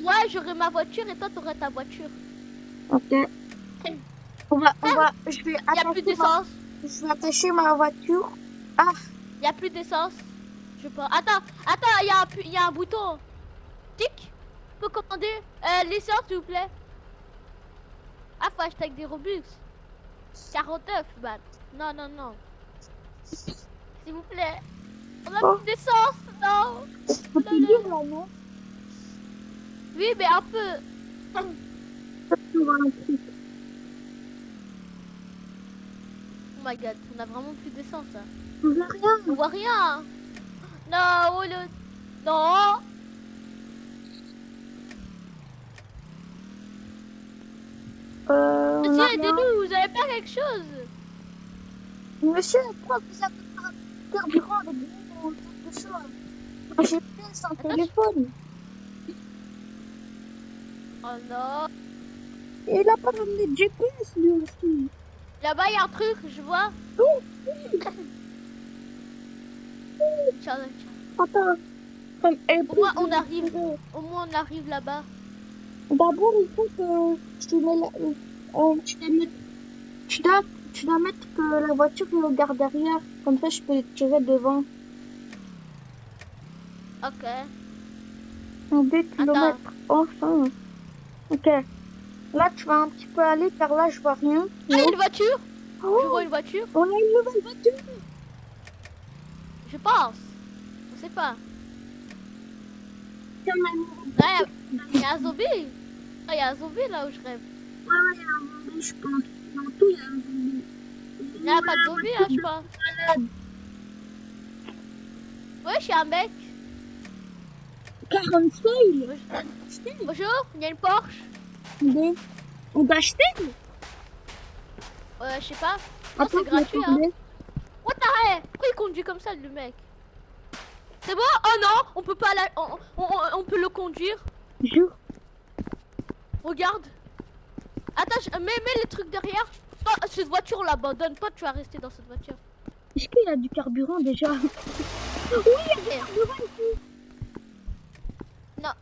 Speaker 1: moi, j'aurai ma voiture et toi, t'auras ta voiture.
Speaker 2: Ok. Je vais
Speaker 1: Il n'y a plus
Speaker 2: attacher
Speaker 1: d'essence.
Speaker 2: je vais attacher ma voiture. Ah,
Speaker 1: Il n'y a plus d'essence. Je sais pas. Attends, il y a un bouton. Tic. Je peux commander l'essence, s'il vous plaît. Ah, faut acheter avec des Robux. 49, bah. Non. S'il vous plaît. On a
Speaker 2: Oh.
Speaker 1: plus d'essence. Non.
Speaker 2: je peux te dire là, non?
Speaker 1: Oui, mais un peu.
Speaker 2: Je peux te voir un truc.
Speaker 1: Oh my god, on a vraiment plus d'essence là.
Speaker 2: Je vois rien.
Speaker 1: On voit rien. Non, oh le... Non.
Speaker 2: On a
Speaker 1: Monsieur,
Speaker 2: rien.
Speaker 1: aidez-nous, vous avez pas quelque chose?
Speaker 2: Monsieur, pourquoi vous avez pas un carburant avec vous ou quelque chose? Moi, j'ai plus sans
Speaker 1: Attends,
Speaker 2: téléphone.
Speaker 1: Oh non.
Speaker 2: Et il a pas ramené de GPS lui aussi.
Speaker 1: Là-bas, il y a un truc, je vois.
Speaker 2: Oh,
Speaker 1: Tiens.
Speaker 2: attends. Comme elle
Speaker 1: Au moins,
Speaker 2: peut
Speaker 1: on arrive.
Speaker 2: tirer.
Speaker 1: Au moins, on arrive là-bas.
Speaker 2: D'abord, il faut que tu mets tu dois mettre que la voiture est au garde derrière. Comme ça, je peux tirer devant.
Speaker 1: Ok.
Speaker 2: En 2 kilomètres. Enfin. Ok. Là, tu vas un petit peu aller car là, je vois rien.
Speaker 1: Ah, il y a une voiture. Je
Speaker 2: Oh,
Speaker 1: vois une voiture.
Speaker 2: on a une nouvelle voiture.
Speaker 1: Je pense. On sait pas.
Speaker 2: Tiens, Manu.
Speaker 1: Là, il y a un zombie. Ah, il y a un zombie là où je rêve.
Speaker 2: Ouais, il y a un zombie, je pense. Dans tout, il y a un zombie.
Speaker 1: Il n'y a pas de zombie là, je pense.
Speaker 2: Malade.
Speaker 1: Ouais, je suis un mec.
Speaker 2: 40 fail.
Speaker 1: Bonjour, il y a une Porsche.
Speaker 2: On va acheter.
Speaker 1: Je sais pas. Non,
Speaker 2: Attends,
Speaker 1: c'est gratuit, hein.
Speaker 2: attendez.
Speaker 1: What the heck? Pourquoi il conduit comme ça, le mec? C'est bon? Oh non, on peut pas on peut le conduire.
Speaker 2: Jure.
Speaker 1: Regarde. Attends, mets les trucs derrière. Toi, cette voiture, on l'abandonne. Toi, tu vas rester dans cette voiture.
Speaker 2: Est-ce qu'il y a du carburant déjà? Oui, il y a du
Speaker 1: Eh.
Speaker 2: carburant ici.
Speaker 1: Non.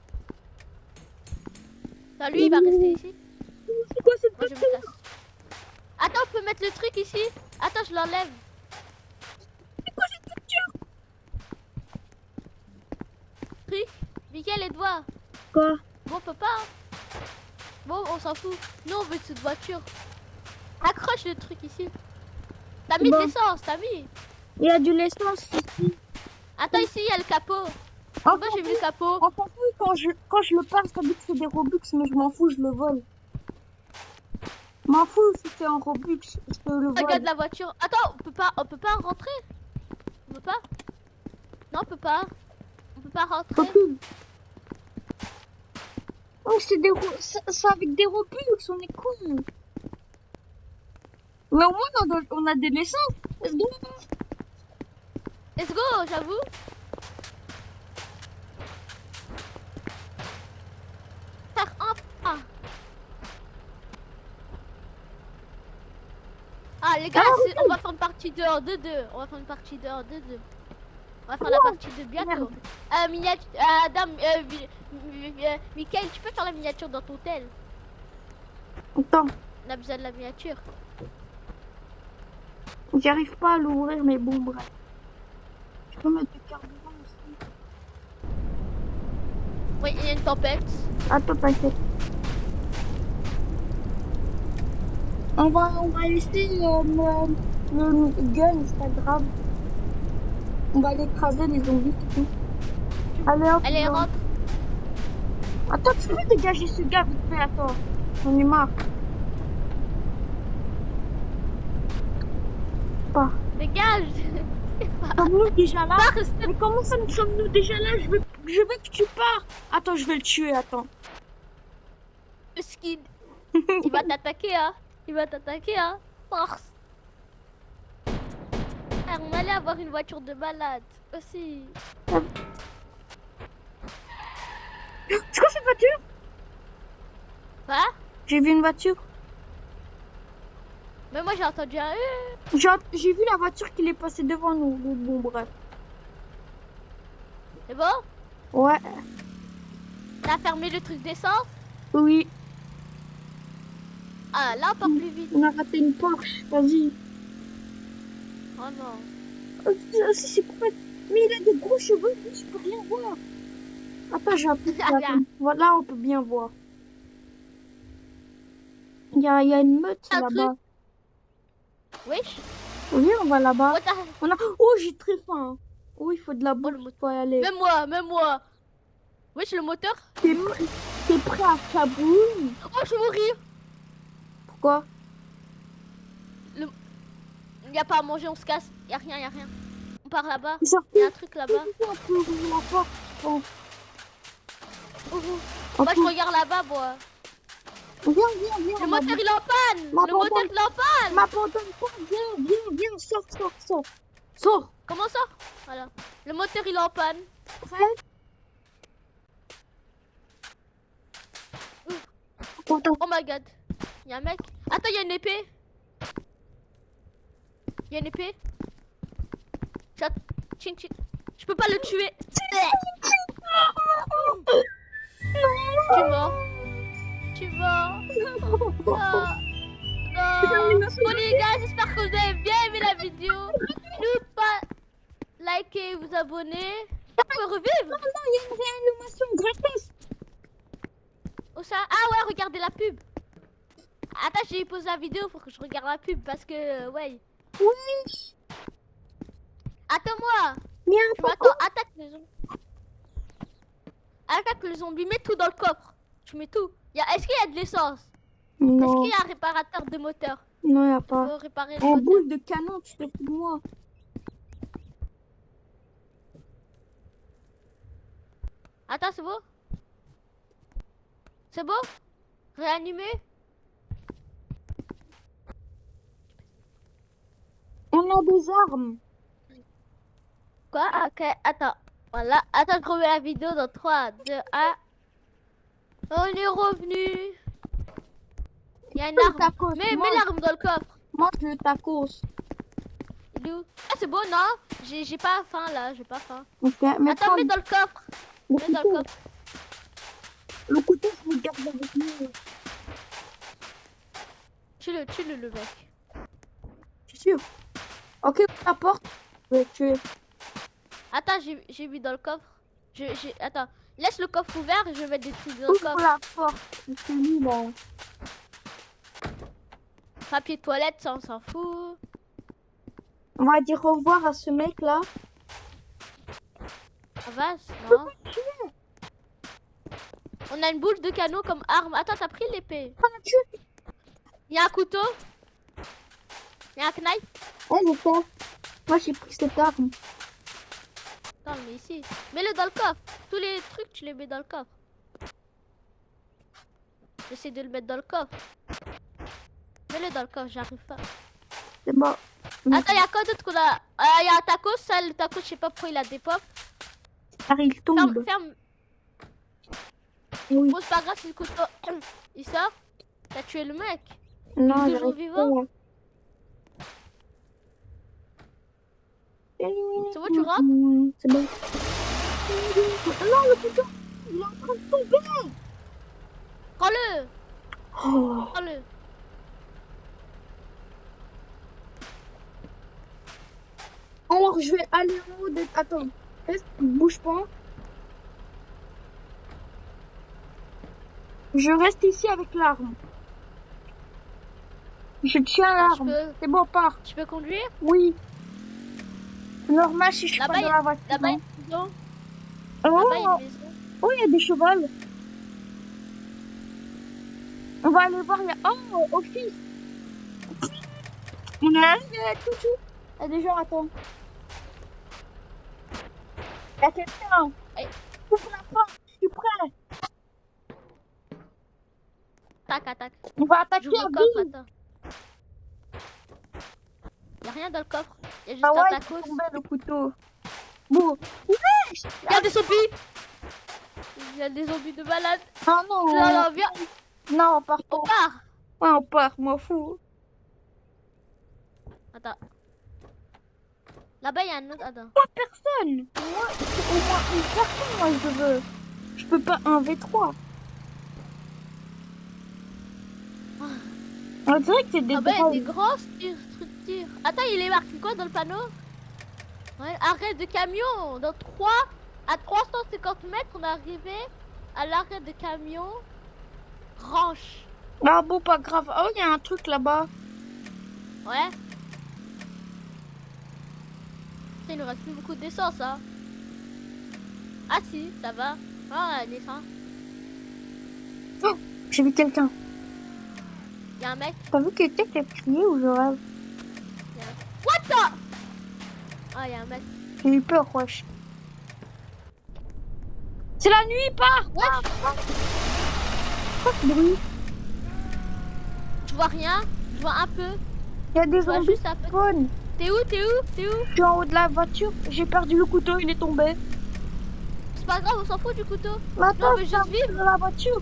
Speaker 1: Non, lui, il va rester ici.
Speaker 2: C'est quoi cette
Speaker 1: Moi, je me
Speaker 2: voiture?
Speaker 1: casse. Attends, on peut mettre le truc ici. Attends, je l'enlève.
Speaker 2: C'est quoi cette voiture?
Speaker 1: Truc. Mickaël, aide-moi.
Speaker 2: Quoi?
Speaker 1: Bon, on peut pas. Hein. Bon, on s'en fout. Nous, on veut cette voiture. Accroche le truc ici. T'as mis de
Speaker 2: Bon.
Speaker 1: l'essence, t'as mis.
Speaker 2: Il y a de l'essence ici.
Speaker 1: Attends, ici, il y a le capot.
Speaker 2: On
Speaker 1: Moi,
Speaker 2: s'en
Speaker 1: j'ai vu
Speaker 2: fout.
Speaker 1: le capot.
Speaker 2: On s'en fout, quand je le passe, ça dit que c'est des Robux, mais je m'en fous, je le vole. M'en fous si c'est un Robux, je te le
Speaker 1: Regarde
Speaker 2: vole.
Speaker 1: la voiture. Attends, on peut pas rentrer. On peut pas. Non, on peut pas. On peut pas rentrer.
Speaker 2: Recule. Oh, c'est des c'est avec des Robux, on est con. Mais au moins, on a de l'essence. Let's go.
Speaker 1: Let's go, j'avoue. Faire enfin. Ah les gars,
Speaker 2: Ah,
Speaker 1: on va faire une partie 2 en 2-2. On va faire une partie 2 en 2-2. On va faire la partie 2 bientôt. Adam, Mickaël, tu peux faire la miniature dans ton tel.
Speaker 2: Attends,
Speaker 1: On a besoin de la miniature.
Speaker 2: j'arrive pas à l'ouvrir, mais bon, bref. Je peux mettre du carburant aussi.
Speaker 1: Oui, il y a une tempête.
Speaker 2: Attends, t'inquiète. On va laisser le gun, c'est pas grave. On va l'écraser les zombies, c'est tout. Allez hop.
Speaker 1: Allez,
Speaker 2: on-
Speaker 1: rentre.
Speaker 2: Attends, tu peux dégager ce gars vite fait, attends. On est marre. Pas.
Speaker 1: Dégage.
Speaker 2: Sommes-nous déjà là?
Speaker 1: Pas rester.
Speaker 2: Mais comment ça nous sommes-nous déjà là? Je veux que tu pars. Attends, je vais le tuer, attends.
Speaker 1: Le skin. Il va t'attaquer, hein. Il va t'attaquer, hein. Force. Ah, on allait avoir une voiture de malade aussi.
Speaker 2: C'est quoi cette voiture?
Speaker 1: Quoi?
Speaker 2: J'ai vu une voiture.
Speaker 1: Mais moi j'ai entendu un
Speaker 2: J'ai vu la voiture qui est passée devant nous. Bon, bref.
Speaker 1: C'est bon?
Speaker 2: Ouais,
Speaker 1: T'as fermé le truc d'essence?
Speaker 2: oui.
Speaker 1: Ah, là on part plus vite.
Speaker 2: On a raté une Porsche. Vas-y.
Speaker 1: Oh non.
Speaker 2: Oh, c'est quoi? Mais il a des gros cheveux, lui, je peux rien voir. Attends, j'ai un peu de
Speaker 1: Regarde.
Speaker 2: Voilà, on peut bien voir. Il y a une meute
Speaker 1: Un
Speaker 2: là-bas.
Speaker 1: Wesh.
Speaker 2: Oui, on va là-bas.
Speaker 1: Oh,
Speaker 2: On a... Oh, j'ai très faim. Oh, il faut de la bouffe
Speaker 1: le
Speaker 2: pour y aller.
Speaker 1: même moi, même moi. Wesh, le moteur.
Speaker 2: T'es prêt à Kaboul?
Speaker 1: Oh, je vais mourir.
Speaker 2: Pourquoi?
Speaker 1: Il n'y a pas à manger, on se casse. Il n'y a rien, il n'y a rien. On part là-bas.
Speaker 2: C'est sorti.
Speaker 1: Il y a un truc là-bas.
Speaker 2: On peut ouvrir la porte, je pense.
Speaker 1: Moi, je regarde là-bas, moi.
Speaker 2: Viens.
Speaker 1: Le moteur, il est en panne. Le moteur, il est en panne.
Speaker 2: M'abandonne pas, viens, sors. Sors.
Speaker 1: Comment ça? Voilà. Le moteur, il est en panne.
Speaker 2: Prêt? Attends.
Speaker 1: Oh my god. Il y a un mec. Attends, il y a une épée. Il y a une épée. Ching. Je peux pas le tuer. Tu es mort. Non. Bon les gars, j'espère que vous avez bien aimé la vidéo. N'oubliez pas liker, vous abonner. On peut revivre.
Speaker 2: Non, il y a une réanimation gratos.
Speaker 1: Oh ça. Ah ouais, regardez la pub. Attends, j'ai posé la vidéo pour que je regarde la pub parce que ouais.
Speaker 2: Oui.
Speaker 1: Attends-moi.
Speaker 2: Viens,
Speaker 1: Attends, attaque les zombies. Attaque les zombies, mets tout dans le coffre. Tu mets tout. Est-ce qu'il y a de l'essence? Est-ce
Speaker 2: Non,
Speaker 1: qu'il y a un réparateur de moteur?
Speaker 2: non, il n'y a
Speaker 1: Il
Speaker 2: pas.
Speaker 1: faut réparer le
Speaker 2: En
Speaker 1: moteur.
Speaker 2: boule de canon, tu te fous de moi.
Speaker 1: Attends, c'est beau? C'est beau? Réanimé?
Speaker 2: On a des armes.
Speaker 1: Quoi? Ok, attends. Voilà. Attends, je remets la vidéo dans 3, 2, 1. On est revenu. Il y a une arme.
Speaker 2: Tacos.
Speaker 1: Mets
Speaker 2: Mange.
Speaker 1: l'arme dans le coffre.
Speaker 2: Mange le tacos.
Speaker 1: Il est où? Ah, c'est beau, non? J'ai pas faim là, j'ai pas faim.
Speaker 2: Ok, mais
Speaker 1: Attends, mets dans le coffre. Mets dans le coffre.
Speaker 2: Le couteau, je le garde avec nous.
Speaker 1: Tue-le, le mec.
Speaker 2: Je suis sûr. Ok, la porte. Je vais le tuer.
Speaker 1: Attends, j'ai mis dans le coffre. Attends, laisse le coffre ouvert et je vais mettre des trucs dans le
Speaker 2: Ouvre
Speaker 1: coffre.
Speaker 2: la porte. C'est lui, là.
Speaker 1: Papier toilette, ça on s'en fout.
Speaker 2: On va dire au revoir à ce mec-là.
Speaker 1: Avance, non. On a une boule de canot comme arme. Attends, t'as pris l'épée.
Speaker 2: On a tué.
Speaker 1: Il y a un couteau. Il y a un knife.
Speaker 2: Ouais, je sais. Moi, j'ai pris cette arme.
Speaker 1: Attends, mais ici. Mets-le dans le coffre. Tous les trucs, tu les mets dans le coffre. J'essaie de le mettre dans le coffre. Mets-le dans le coffre, j'arrive pas.
Speaker 2: C'est bon.
Speaker 1: Attends, il y a quoi d'autre qu'on a? Il y a un tacos, ça, le tacos, je sais pas pourquoi il a des pop.
Speaker 2: Il tombe.
Speaker 1: Ferme.
Speaker 2: Oui.
Speaker 1: Bon, c'est pas grave si le couteau il sort. T'as tué le mec.
Speaker 2: Non,
Speaker 1: Il est toujours
Speaker 2: j'arrive
Speaker 1: vivant.
Speaker 2: pas.
Speaker 1: C'est bon, tu rentres?
Speaker 2: C'est bon. Non, le couteau, il est en train de tomber.
Speaker 1: Prends-le.
Speaker 2: Oh.
Speaker 1: Prends-le.
Speaker 2: Alors, je vais aller en haut. Attends, reste, bouge pas. Je reste ici avec l'arme. Je tiens l'arme. C'est bon, part.
Speaker 1: Tu peux conduire?
Speaker 2: Oui. C'est normal si je suis pas dans la voiture.
Speaker 1: Là-bas, il y a une maison.
Speaker 2: Oh,
Speaker 1: Là-bas, il y a une maison.
Speaker 2: oh, il y a des chevaux. On va aller voir. Oh, office. On est arrivé, tout. Il y a des gens, attends. Il y a quelqu'un. Ouvre la porte, je suis prêt.
Speaker 1: Attaque.
Speaker 2: On va attaquer
Speaker 1: J'ouvre
Speaker 2: un
Speaker 1: le coffre,
Speaker 2: bille.
Speaker 1: attends. Y'a rien dans le coffre. Y'a juste
Speaker 2: Ah ouais,
Speaker 1: un tacos.
Speaker 2: il est tombé le couteau. Bon.
Speaker 1: Y'a des zombies. Y'a des zombies de malade.
Speaker 2: Ah non.
Speaker 1: Non, viens.
Speaker 2: Non, on part pas.
Speaker 1: On part.
Speaker 2: Ouais, on part, m'en fous.
Speaker 1: Attends. Là-bas, il y a un autre. Attends.
Speaker 2: Pas personne. Moi, c'est au moins une personne, moi, je veux. Je peux pas 1v3. On dirait que c'est des
Speaker 1: Là-bas, il y a
Speaker 2: drones.
Speaker 1: des grosses structures. Attends, il est marqué quoi dans le panneau? Ouais, arrêt de camion. Dans 3 à 350 mètres, on est arrivé à l'arrêt de camion. Ranch.
Speaker 2: Ah bon, pas grave. Oh, il y a un truc là-bas.
Speaker 1: Ouais. Il nous reste plus beaucoup d'essence, hein. Ah si, ça va. Ah, l'essence.
Speaker 2: Oh, j'ai vu quelqu'un.
Speaker 1: Il y a un mec.
Speaker 2: T'as vu quelqu'un qui a crié ou je rêve?
Speaker 1: What the? Ah, il y a un mec.
Speaker 2: J'ai eu peur, wesh. C'est la nuit, part.
Speaker 1: Wesh.
Speaker 2: Quoi ce bruit?
Speaker 1: Je vois rien. Je vois un peu.
Speaker 2: Il y a des
Speaker 1: Je vois
Speaker 2: zombies
Speaker 1: juste un
Speaker 2: qui
Speaker 1: peu.
Speaker 2: spawnent.
Speaker 1: T'es où?
Speaker 2: Je suis en haut de la voiture. J'ai perdu le couteau, il est tombé.
Speaker 1: C'est pas grave, on s'en fout du couteau.
Speaker 2: Mais attends,
Speaker 1: Non, mais
Speaker 2: je dois
Speaker 1: juste vivre.
Speaker 2: monter dans la voiture.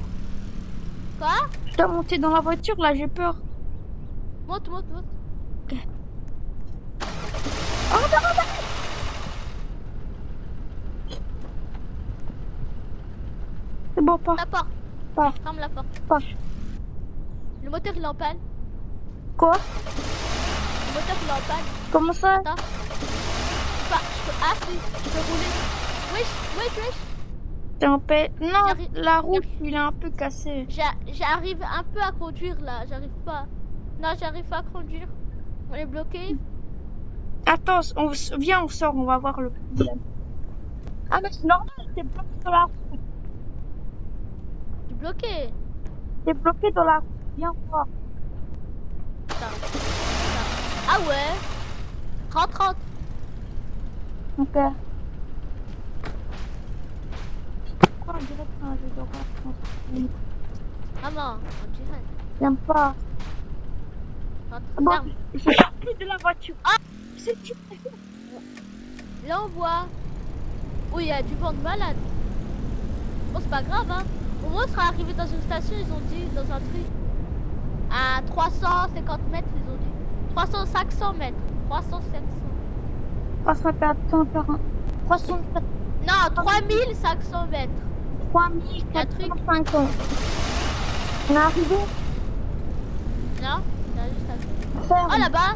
Speaker 1: Quoi?
Speaker 2: Je dois monter dans la voiture, là, j'ai peur.
Speaker 1: Monte.
Speaker 2: Oh, non. C'est bon, pas.
Speaker 1: La porte.
Speaker 2: Pas.
Speaker 1: Ferme la porte.
Speaker 2: Pas.
Speaker 1: Le moteur il est en panne.
Speaker 2: Quoi?
Speaker 1: Le moteur il est en panne.
Speaker 2: Comment ça?
Speaker 1: Attends. Ah si, je peux rouler. Wesh.
Speaker 2: T'es en paix? Non,
Speaker 1: J'arrive-
Speaker 2: la route, il est un peu cassé.
Speaker 1: J'arrive un peu à conduire là. J'arrive pas. Non, j'arrive pas à conduire. On est bloqué.
Speaker 2: Attends, viens, on sort, on va voir le problème. Ah, mais c'est normal, t'es bloqué dans la route.
Speaker 1: Je suis bloqué.
Speaker 2: T'es bloqué dans la route, viens voir.
Speaker 1: Attends. Ah ouais. Rentre.
Speaker 2: Ok. Pourquoi on dirait que c'est un jeu d'horreur?
Speaker 1: Maman, on dirait.
Speaker 2: J'aime pas.
Speaker 1: Rentre.
Speaker 2: Bon,
Speaker 1: Ferme.
Speaker 2: j'ai sorti de la voiture. Ah, c'est tu.
Speaker 1: Là on voit. Oui, il y a du vent de malade. Bon, c'est pas grave, hein. Au moins, on sera arrivé dans une station, ils ont dit, dans un truc. À 350 mètres, ils ont dit. 500 mètres. 500.
Speaker 2: 340. 304.
Speaker 1: Non, 3500 mètres.
Speaker 2: 3450. On est arrivé.
Speaker 1: Non, ça a juste à faire.
Speaker 2: Ferme.
Speaker 1: Oh là-bas.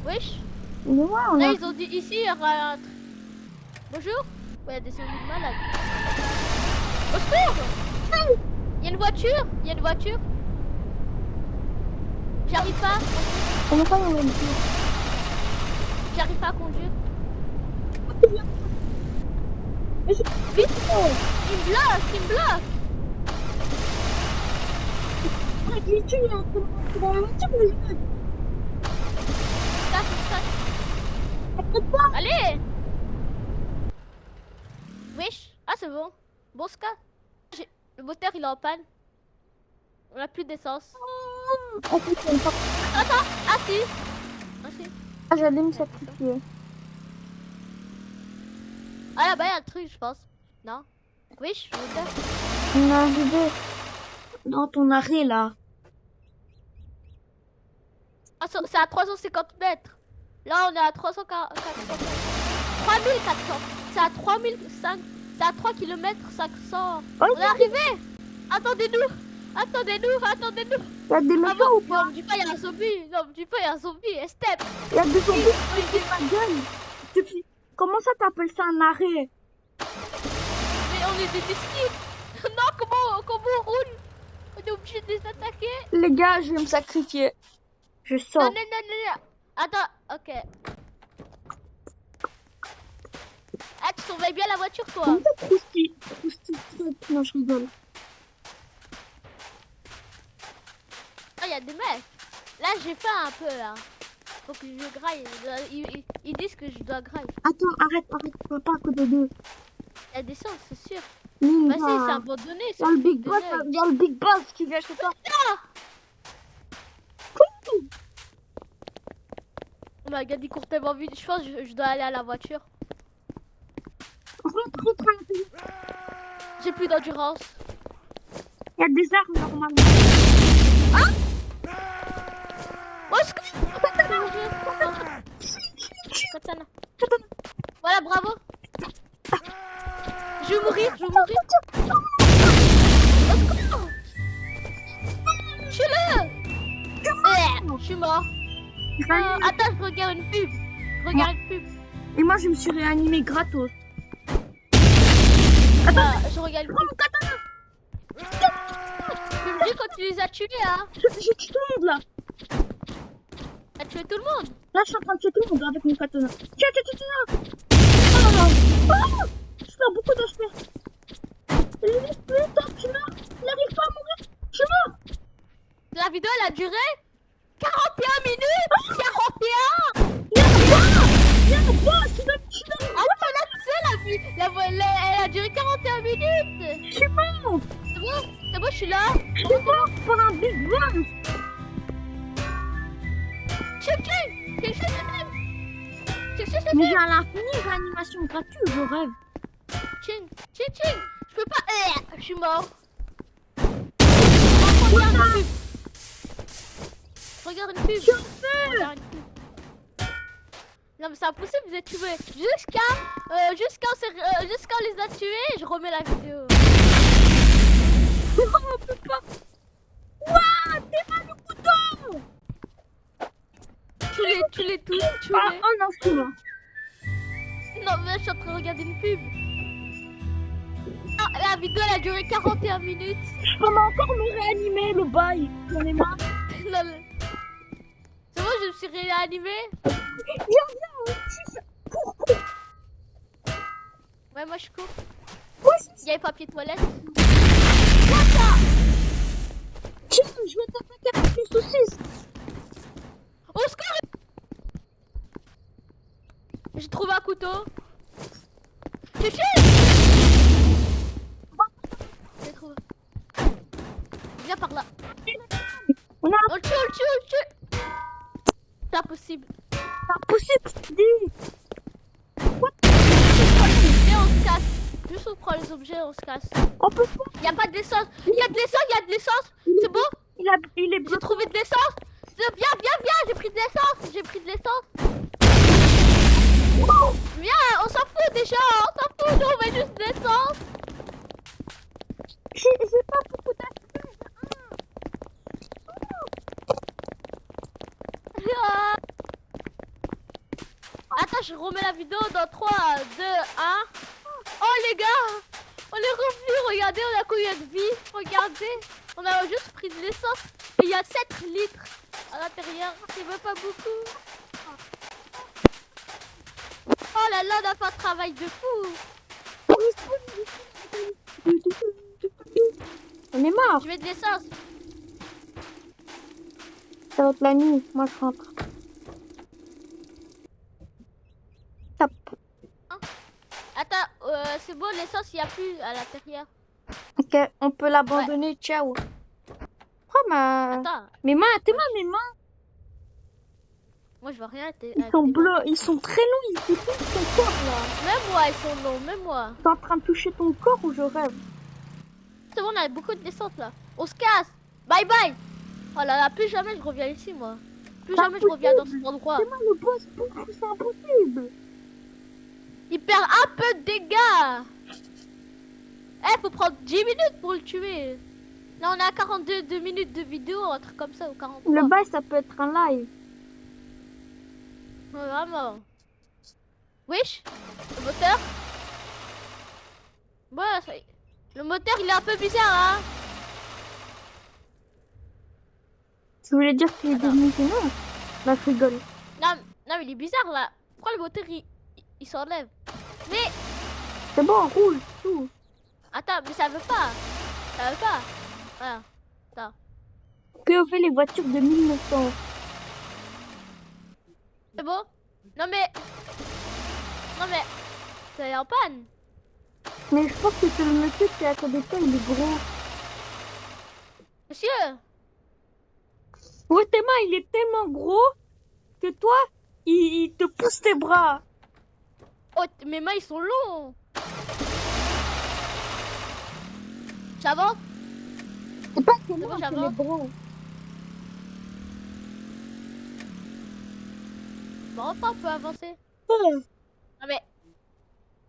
Speaker 1: Wesh.
Speaker 2: Mais ouais, on
Speaker 1: Là
Speaker 2: a...
Speaker 1: ils ont dit ici il y aura un truc. Bonjour. Ouais, il y a des zombies de malades. Au secours. Il y a une voiture. Il y a une voiture. J'arrive pas.
Speaker 2: On est pas dans le même tour.
Speaker 1: J'arrive pas à conduire.
Speaker 2: Mais c'est
Speaker 1: Vite. Il me bloque. Il me bloque.
Speaker 2: pas du tout, il est en train de rentrer dans la voiture, mais je veux.
Speaker 1: Casse.
Speaker 2: pas.
Speaker 1: Allez. Wesh. Ah c'est bon. Bon Ska. Le moteur il est en panne. On a plus d'essence.
Speaker 2: En fait, c'est pas...
Speaker 1: Attends. Ah si. Ah si.
Speaker 2: Ah, j'allais me sacrifier.
Speaker 1: Ah là-bas il y a un truc je pense. Non. Wesh. Moteur.
Speaker 2: On est arrivé dans ton arrêt, là.
Speaker 1: Ah, c'est à 350 mètres. Là, on est à 340. 3400. C'est à 3005. C'est à 3 km 500.
Speaker 2: Oh,
Speaker 1: On est arrivé. Attendez-nous. Attendez-nous. Attendez-nous.
Speaker 2: Il y a des
Speaker 1: Ah
Speaker 2: méchants
Speaker 1: bon,
Speaker 2: ou pas?
Speaker 1: non, me dis pas, il y a un zombie. Non, me dis pas, il y a un zombie. Step.
Speaker 2: Il y a des zombies qui font ma gueule. Comment ça t'appelles ça un arrêt?
Speaker 1: Mais on est des esquives. Non, comment on roule? On est obligé de les attaquer.
Speaker 2: Les gars, je vais me sacrifier. Je
Speaker 1: Non,
Speaker 2: sors.
Speaker 1: non, non, non, non. Attends, ok. Ah, tu surveilles bien la voiture, toi.
Speaker 2: Comment ça, Krusty? Non, je rigole.
Speaker 1: Ah, il y a des mecs. Là, j'ai faim un peu, là. Faut que je graille. Ils disent que je dois grailler.
Speaker 2: Attends, arrête, tu vas pas à côté d'eux.
Speaker 1: Il y a des sens, c'est sûr.
Speaker 2: Ninja.
Speaker 1: Bah si, c'est abandonné.
Speaker 2: Il y a le Big Boss, il y a le Big Boss qui vient chez toi.
Speaker 1: Oh my god, il court tellement vite. Je pense que je dois aller à la voiture.
Speaker 2: Rentre.
Speaker 1: J'ai plus d'endurance.
Speaker 2: Il y a des armes normalement.
Speaker 1: Oh, Katana. Voilà, bravo. Je vais mourir, Je suis mort. Attends, je regarde une pub.
Speaker 2: Et moi, je me suis réanimé gratos.
Speaker 1: Je regarde une
Speaker 2: Prends
Speaker 1: pub.
Speaker 2: mon katana.
Speaker 1: Tu me dis quand tu les as tués, hein?
Speaker 2: J'ai tué tout le monde là.
Speaker 1: T'as tué tout le monde?
Speaker 2: Là, je suis en train de tuer tout le monde avec mon katana. Tiens. Oh là là. Oh, je perds beaucoup d'HP. Putain, tu meurs. Il n'arrive pas à mourir. Je suis mort.
Speaker 1: La vidéo, elle a duré 41 minutes. 41.
Speaker 2: Viens, tu dois me tuer.
Speaker 1: Ah ouais, là, tu sais, elle a duré 41 minutes.
Speaker 2: Je suis mort.
Speaker 1: C'est bon, je suis là.
Speaker 2: Je suis mort par un Big Boss. Mais j'ai à l'infini réanimation gratuite, je rêve.
Speaker 1: Ching. Je peux pas. Je suis mort. Regarde une pub. Regarde une pub. Non mais c'est impossible, vous êtes tués. Jusqu'à on les a tués, je remets la vidéo.
Speaker 2: Non, on peut pas. Ouah, t'es mal le couteau.
Speaker 1: Tue-les tous, tue-les.
Speaker 2: Oh non, je suis mort.
Speaker 1: Non mais je suis en train de regarder une pub. Ah, la vidéo elle a duré 41 minutes.
Speaker 2: Je peux encore me réanimer, le bail. J'en ai marre.
Speaker 1: Non, c'est bon, je me suis réanimé.
Speaker 2: Viens, cours.
Speaker 1: Ouais, moi je cours.
Speaker 2: Ouais,
Speaker 1: Il y a les papiers toilettes.
Speaker 2: tiens, je vais t'attaquer avec une saucisse.
Speaker 1: Au secours! J'ai trouvé un couteau. J'ai trouvé. Viens par là.
Speaker 2: On a
Speaker 1: On le tue. C'est impossible.
Speaker 2: impossible, dis.
Speaker 1: Et on se casse. Juste on prend les objets, on se casse.
Speaker 2: On peut pas.
Speaker 1: Il y a pas d'essence. Il y a de l'essence. C'est bon?
Speaker 2: Il est
Speaker 1: J'ai trouvé de l'essence. Viens. J'ai pris de l'essence. Viens, on s'en fout déjà. Nous on met juste de l'essence. Attends, je remets la vidéo dans 3, 2, 1. Oh les gars, on est revenu, regardez, on a combien de vie. Regardez, on a juste pris de l'essence. Et il y a 7 litres à l'intérieur, c'est même pas beaucoup. Oh là là, on a fait un travail de fou.
Speaker 2: On est mort.
Speaker 1: Je mets de l'essence.
Speaker 2: Ça va être la nuit. Moi, je rentre. Top.
Speaker 1: Attends, c'est bon, l'essence, il n'y a plus à l'intérieur.
Speaker 2: Ok, on peut l'abandonner. Ciao. Oh,
Speaker 1: Attends,
Speaker 2: mes mains, tes mains, mes mains.
Speaker 1: moi je vois rien.
Speaker 2: Ils sont bleus, ils sont très longs. Ils touchent ton corps là.
Speaker 1: Même moi, ils sont longs, même moi.
Speaker 2: T'es en train de toucher ton corps ou je rêve?
Speaker 1: C'est bon, on a beaucoup de l'essence là. On se casse. Bye bye. Oh là là, plus jamais je reviens ici, moi. Plus jamais je reviens dans cet endroit.
Speaker 2: C'est moi le boss, c'est impossible.
Speaker 1: Il perd un peu de dégâts. Eh, faut prendre 10 minutes pour le tuer. Là, on a 42 minutes de vidéo, un truc comme ça, ou 43.
Speaker 2: Le bail, ça peut être un live.
Speaker 1: Ouais, vraiment. Wesh, le moteur. Ouais, ça y est. Le moteur, il est un peu bizarre, hein.
Speaker 2: Tu voulais dire qu'il est devenu non? Bah, je rigole.
Speaker 1: Non, non, mais il est bizarre, là. Pourquoi le moteur, il s'enlève? Mais,
Speaker 2: C'est bon, roule, tout.
Speaker 1: attends, mais ça veut pas. Ça veut pas. Voilà. Attends.
Speaker 2: POV les voitures de 1900.
Speaker 1: C'est bon? Non, mais... Non, mais... C'est en panne.
Speaker 2: Mais je pense que c'est le monsieur qui est à côté de toi, il est gros.
Speaker 1: Monsieur.
Speaker 2: Ouais, tes mains, il est tellement gros que toi, il te pousse tes bras.
Speaker 1: Oh, mes mains, ils sont longs. J'avance?
Speaker 2: C'est pas tes
Speaker 1: bon,
Speaker 2: mains, c'est
Speaker 1: j'avance.
Speaker 2: les bras.
Speaker 1: Bon, enfin, on peut avancer.
Speaker 2: Ouais,
Speaker 1: Non, mais...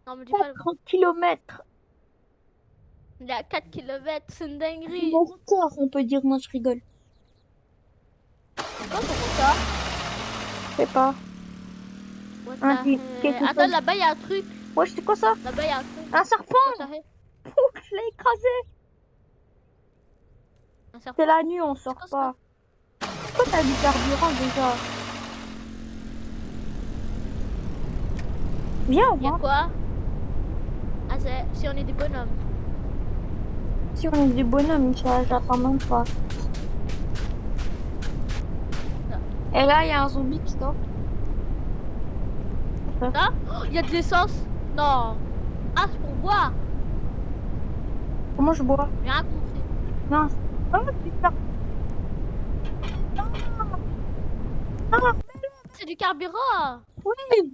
Speaker 1: Non, me dis pas...
Speaker 2: 30 km.
Speaker 1: Il est à 4 km, c'est une dinguerie.
Speaker 2: Mon record, on peut dire, non, je rigole.
Speaker 1: C'est quoi ton record?
Speaker 2: Je sais pas.
Speaker 1: What
Speaker 2: Un
Speaker 1: the
Speaker 2: petit
Speaker 1: heck?
Speaker 2: quelque
Speaker 1: Attends,
Speaker 2: chose.
Speaker 1: là-bas, il y a un truc.
Speaker 2: Ouais, c'est quoi ça?
Speaker 1: Là-bas, il y a un truc.
Speaker 2: Un serpent.
Speaker 1: What the heck?
Speaker 2: Ouh, je l'ai écrasé.
Speaker 1: Un serpent.
Speaker 2: C'est la nuit, on sort
Speaker 1: quoi ça?
Speaker 2: pas. Pourquoi t'as du carburant déjà? Viens, on
Speaker 1: Il y a
Speaker 2: va.
Speaker 1: quoi? Ah, c'est... Si on est des bonhommes.
Speaker 2: Si on est des bonhommes, ça, j'attends même pas. Et là, il y a un zombie qui sort.
Speaker 1: Là? Oh, il y a de l'essence. Non. Ah, c'est pour boire.
Speaker 2: Comment je bois?
Speaker 1: J'ai rien compris.
Speaker 2: Non. Oh, putain. Ah,
Speaker 1: C'est du carburant.
Speaker 2: oui.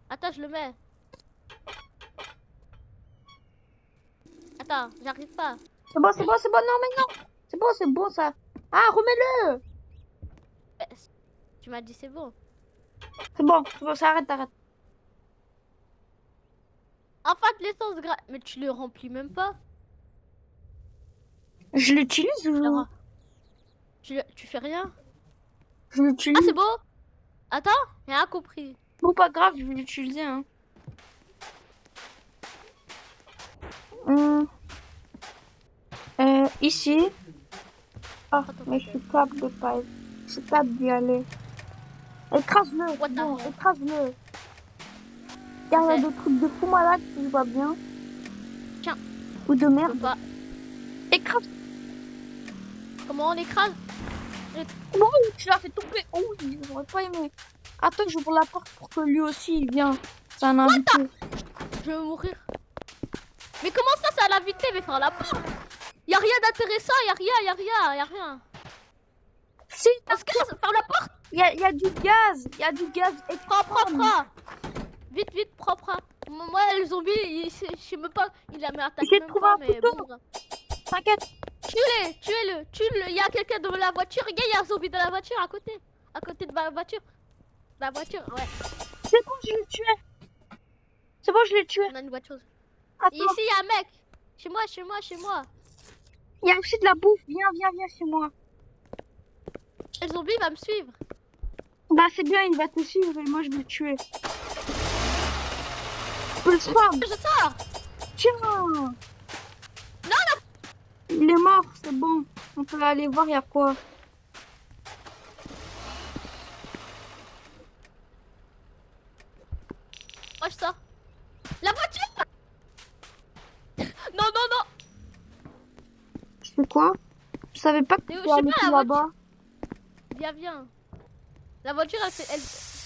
Speaker 1: Attends, je le mets. Attends, j'arrive pas.
Speaker 2: C'est bon, c'est bon, c'est bon. Non, mais non. C'est bon ça. Ah, remets-le.
Speaker 1: Tu m'as dit c'est bon.
Speaker 2: C'est bon, ça arrête, arrête.
Speaker 1: Enfin, de l'essence gratuite. Mais tu le remplis même pas.
Speaker 2: Je l'utilise ou
Speaker 1: Alors, tu fais rien.
Speaker 2: je l'utilise?
Speaker 1: Ah, c'est beau. Attends, j'ai rien compris.
Speaker 2: Bon, pas grave, je vais l'utiliser. Hein. Ici. Ah, mais je suis capable de pas. Je suis capable d'y aller. Écrase-le.
Speaker 1: What the
Speaker 2: Non,
Speaker 1: hell?
Speaker 2: écrase-le. Il y a des trucs de fou malade si je vois bien.
Speaker 1: Tiens.
Speaker 2: Ou de
Speaker 1: Je peux
Speaker 2: merde.
Speaker 1: pas.
Speaker 2: Écrase.
Speaker 1: Comment on l'écrase?
Speaker 2: Oh, tu l'as fait tomber. Oh oui, j'aurais pas aimé. Attends, j'ouvre la porte pour que lui aussi il vienne. C'est un invité.
Speaker 1: Je vais mourir. Mais comment ça, c'est à l'invité? Mais faire la porte. Y a rien d'intéressant, y a rien.
Speaker 2: Si,
Speaker 1: On se casse, faire la porte.
Speaker 2: il y a du gaz. Il y a du gaz.
Speaker 1: Propre. Vite, propre. Moi, le zombie, je sais même pas, il a mis attaqué
Speaker 2: J'ai
Speaker 1: même
Speaker 2: trouvé
Speaker 1: pas,
Speaker 2: un
Speaker 1: mais
Speaker 2: couteau.
Speaker 1: bon.
Speaker 2: T'inquiète.
Speaker 1: Tuez-le. Il y a quelqu'un dans la voiture. Regarde, il y a un zombie dans la voiture à côté de ma voiture. La voiture, ouais.
Speaker 2: C'est bon, je l'ai tué. C'est bon, je l'ai tué.
Speaker 1: On a une voiture.
Speaker 2: Attends,
Speaker 1: Et ici, il y a un mec. Chez moi.
Speaker 2: il y a aussi de la bouffe. Viens chez moi.
Speaker 1: Le zombie va me suivre.
Speaker 2: Bah c'est bien, il va te suivre et moi je vais le tuer. Je peux le spam.
Speaker 1: Je sors.
Speaker 2: Tiens.
Speaker 1: Non.
Speaker 2: Il est mort, c'est bon. On peut aller voir, il y a quoi.
Speaker 1: Moi je sors. La voiture. Non, non, non.
Speaker 2: Je fais quoi? Je savais pas que
Speaker 1: Mais
Speaker 2: tu
Speaker 1: je sais
Speaker 2: allais
Speaker 1: pas, la
Speaker 2: là-bas.
Speaker 1: Viens, viens. La voiture, elle...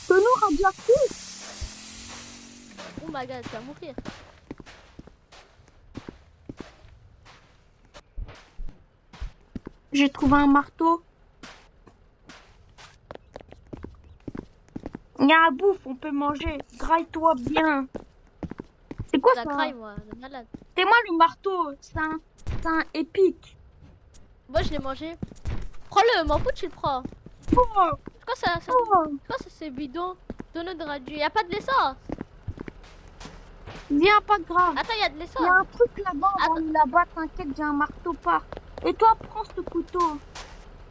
Speaker 2: Tonneau radioactif.
Speaker 1: Oh my god, tu vas mourir.
Speaker 2: J'ai trouvé un marteau. Il y a un bouffe, on peut manger. Graille-toi bien. C'est quoi
Speaker 1: La
Speaker 2: ça?
Speaker 1: craille, moi, le malade.
Speaker 2: C'est moi le marteau. C'est un épique.
Speaker 1: Moi, je l'ai mangé. Prends-le, m'en fous, tu le prends.
Speaker 2: Oh,
Speaker 1: Pourquoi ça,
Speaker 2: oh.
Speaker 1: pourquoi ça c'est bidon? Donne de radio. Y a pas de l'essence.
Speaker 2: Viens, pas grave.
Speaker 1: Attends, y a de
Speaker 2: Il
Speaker 1: l'essence.
Speaker 2: y a un truc là-bas, on va
Speaker 1: Attends.
Speaker 2: aller là-bas, t'inquiète, j'ai un marteau pas. Et toi, prends ce couteau.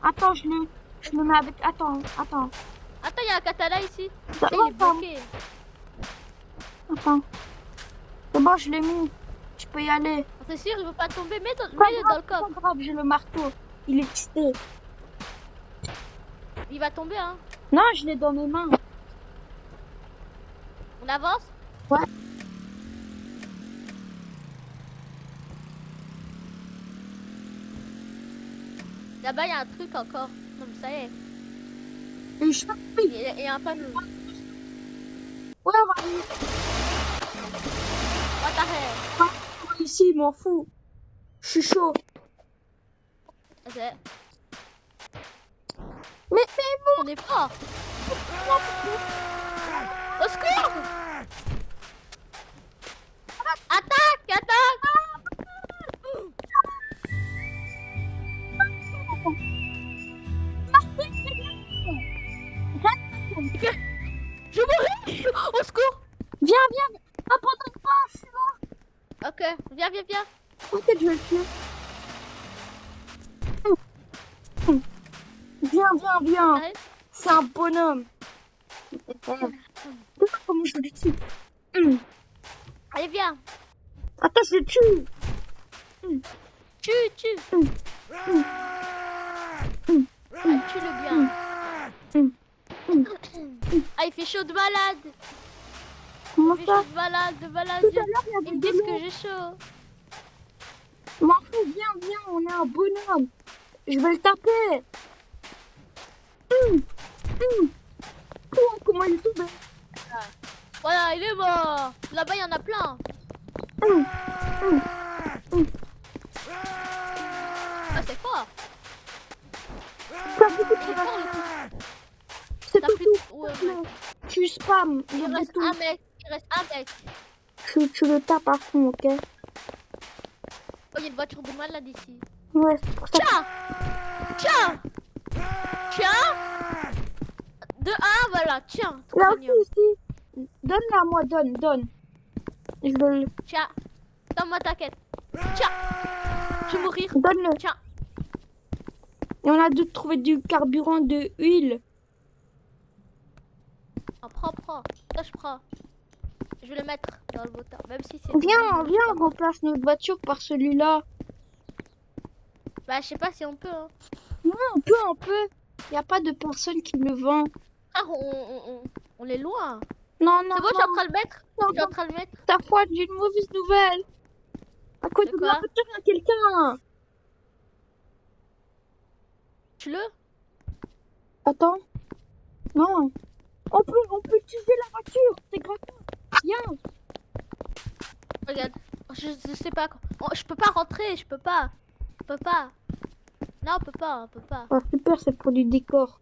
Speaker 2: Attends, je le mets avec... Attends.
Speaker 1: Attends, y a un katana ici.
Speaker 2: Ça
Speaker 1: Il
Speaker 2: va,
Speaker 1: est bloqué.
Speaker 2: Attends. C'est bon, je l'ai mis. Je peux y aller.
Speaker 1: C'est sûr, il veut pas tomber. Mets-le
Speaker 2: Pas
Speaker 1: dans le
Speaker 2: grave,
Speaker 1: coffre.
Speaker 2: pas grave, j'ai le marteau. Il est cheaté.
Speaker 1: Il va tomber, hein.
Speaker 2: Non, je l'ai dans mes mains.
Speaker 1: On avance.
Speaker 2: Ouais.
Speaker 1: Là-bas, y a un truc encore. Non, mais ça y est.
Speaker 2: Et je...
Speaker 1: Il y a un panneau.
Speaker 2: Ouais, on va aller
Speaker 1: What the hell?
Speaker 2: ici, il m'en fout. Je suis chaud.
Speaker 1: Ok.
Speaker 2: Mais
Speaker 1: On est fort. Au secours! Attaque! Je mourrai! Au secours!
Speaker 2: viens. Abandonne pas, je suis là.
Speaker 1: Ok, viens.
Speaker 2: Ok, je vais le tuer. Viens.
Speaker 1: Arrête.
Speaker 2: C'est un bonhomme. Regarde comment je le tue.
Speaker 1: Allez, viens.
Speaker 2: Attends, je le tue.
Speaker 1: Tue. Ah, tue-le bien. Ah, il fait chaud de malade.
Speaker 2: Comment
Speaker 1: Il fait
Speaker 2: ça?
Speaker 1: chaud de malade.
Speaker 2: Tout à l'heure, il y avait
Speaker 1: Ils me
Speaker 2: de
Speaker 1: disent
Speaker 2: l'eau.
Speaker 1: que j'ai chaud.
Speaker 2: M'en fous, viens, on est un bonhomme. Je vais le taper. Oh, comment il est tombé?
Speaker 1: Voilà, il est mort. Là-bas, il y en a plein. Ah, c'est fort.
Speaker 2: Ça fait tout,
Speaker 1: Il est fort, le coup.
Speaker 2: c'est
Speaker 1: T'as
Speaker 2: tout,
Speaker 1: plus
Speaker 2: tout.
Speaker 1: ouais, mec.
Speaker 2: Tu spam, il y
Speaker 1: Il
Speaker 2: a
Speaker 1: reste
Speaker 2: tout.
Speaker 1: un mec.
Speaker 2: Tu le tapes à fond, ok?
Speaker 1: Oh, il y a une voiture de malade ici.
Speaker 2: Ouais, c'est pour ça.
Speaker 1: Tiens. De 1, voilà. Tiens.
Speaker 2: Là
Speaker 1: trop
Speaker 2: aussi,
Speaker 1: mignon.
Speaker 2: ici. Donne-la à moi, donne. Je vais le...
Speaker 1: Tiens. Donne-moi ta quête. Tiens. Je vais mourir.
Speaker 2: Donne-le.
Speaker 1: Tiens.
Speaker 2: Et on a dû trouver du carburant de huile.
Speaker 1: Oh, prends. Ça, je prends. Je vais le mettre dans le moteur. Même si c'est...
Speaker 2: Viens, on remplace notre voiture par celui-là.
Speaker 1: Bah, je sais pas si on peut, hein.
Speaker 2: Non, on peut. Il n'y a pas de personne qui le vend.
Speaker 1: Ah, on est loin.
Speaker 2: Non,
Speaker 1: C'est bon, je suis en train de le mettre.
Speaker 2: Non,
Speaker 1: Je suis en train de le mettre.
Speaker 2: Ta foi, j'ai une mauvaise nouvelle. À côté
Speaker 1: De
Speaker 2: de la
Speaker 1: quoi?
Speaker 2: voiture, il y a quelqu'un.
Speaker 1: Tu-le?
Speaker 2: Attends. Non. On peut utiliser la voiture. C'est gratuit. Viens.
Speaker 1: Regarde. Je sais pas. Je peux pas rentrer. Je peux pas. Non, on peut pas.
Speaker 2: Oh, super, c'est pour du décor.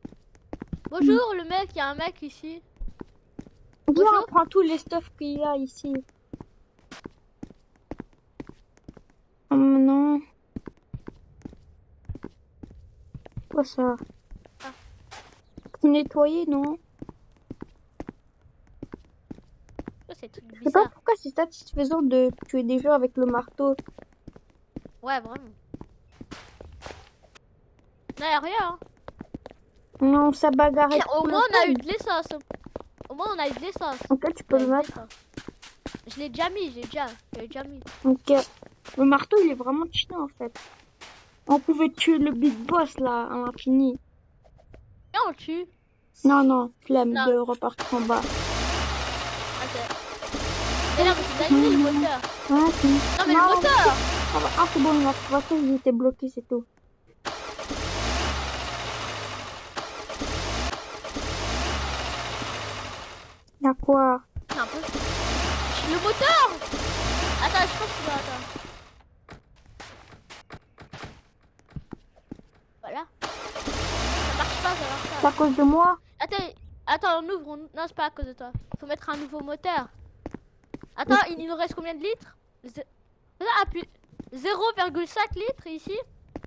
Speaker 1: Bonjour, le mec. Il y a un mec ici.
Speaker 2: Viens,
Speaker 1: Bonjour.
Speaker 2: on prend tous les stuff qu'il y a ici. Oh non. Quoi ça?
Speaker 1: Ah.
Speaker 2: Pour nettoyer, non?
Speaker 1: Ça, c'est truc
Speaker 2: Je sais pas
Speaker 1: bizarre.
Speaker 2: pourquoi c'est satisfaisant de tuer des gens avec le marteau.
Speaker 1: Ouais, vraiment. Non, y a rien. Hein.
Speaker 2: Non, on s'est bagarré.
Speaker 1: Au moins, on a eu de l'essence. Au moins, on a eu de l'essence.
Speaker 2: Ok, tu peux le mettre.
Speaker 1: Je l'ai déjà mis, j'ai déjà mis.
Speaker 2: Ok. Le marteau, il est vraiment chiant en fait. On pouvait tuer le big boss là, à l'infini.
Speaker 1: Et on le tue.
Speaker 2: Non, non, flemme
Speaker 1: Non.
Speaker 2: de repartir en bas.
Speaker 1: Mais là, c'est dingue, le moteur.
Speaker 2: Ouais, c'est...
Speaker 1: Non, mais le moteur.
Speaker 2: Ah, c'est bon, la voiture, il était bloqué, c'est tout. Y'a quoi?
Speaker 1: Un peu. Le moteur. Attends, je pense que attends. Voilà. Ça marche pas, ça marche
Speaker 2: C'est
Speaker 1: pas.
Speaker 2: à cause de moi?
Speaker 1: Attends, on ouvre. Non, c'est pas à cause de toi. Faut mettre un nouveau moteur. Attends, il nous reste combien de litres? Appuie. 0,5 litres ici.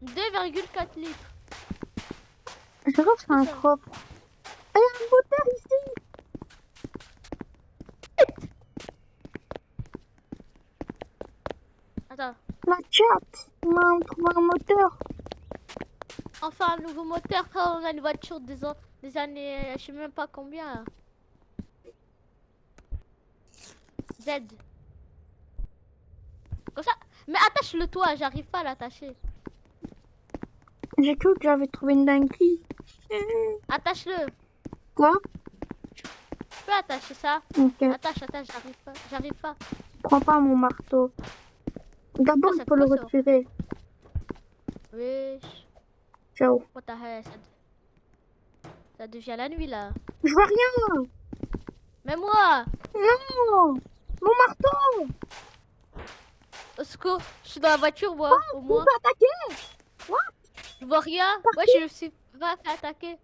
Speaker 1: 2,4 litres.
Speaker 2: Je trouve que c'est un propre. Il y a un moteur ici.
Speaker 1: Attends.
Speaker 2: La chat. On a trouvé un moteur.
Speaker 1: Enfin, un nouveau moteur. Frère, on a une voiture des années. Je sais même pas combien. Z. Comme ça. Mais attache le toit, j'arrive pas à l'attacher.
Speaker 2: J'ai cru que j'avais trouvé une dinguerie.
Speaker 1: Attache-le.
Speaker 2: Quoi?
Speaker 1: Tu peux attacher ça?
Speaker 2: Ok.
Speaker 1: Attache, j'arrive pas.
Speaker 2: Prends pas mon marteau. D'abord,
Speaker 1: Ah,
Speaker 2: il
Speaker 1: c'est
Speaker 2: faut le
Speaker 1: quoi, ça?
Speaker 2: retirer.
Speaker 1: Wesh.
Speaker 2: Ciao.
Speaker 1: What the hell, ça devient la nuit là.
Speaker 2: Je vois rien.
Speaker 1: Mais moi,
Speaker 2: Non. Mon marteau.
Speaker 1: au secours, je suis dans la voiture moi, au
Speaker 2: On
Speaker 1: moins.
Speaker 2: peut attaquer. What?
Speaker 1: Je vois rien. Ouais, je me suis pas fait attaquer.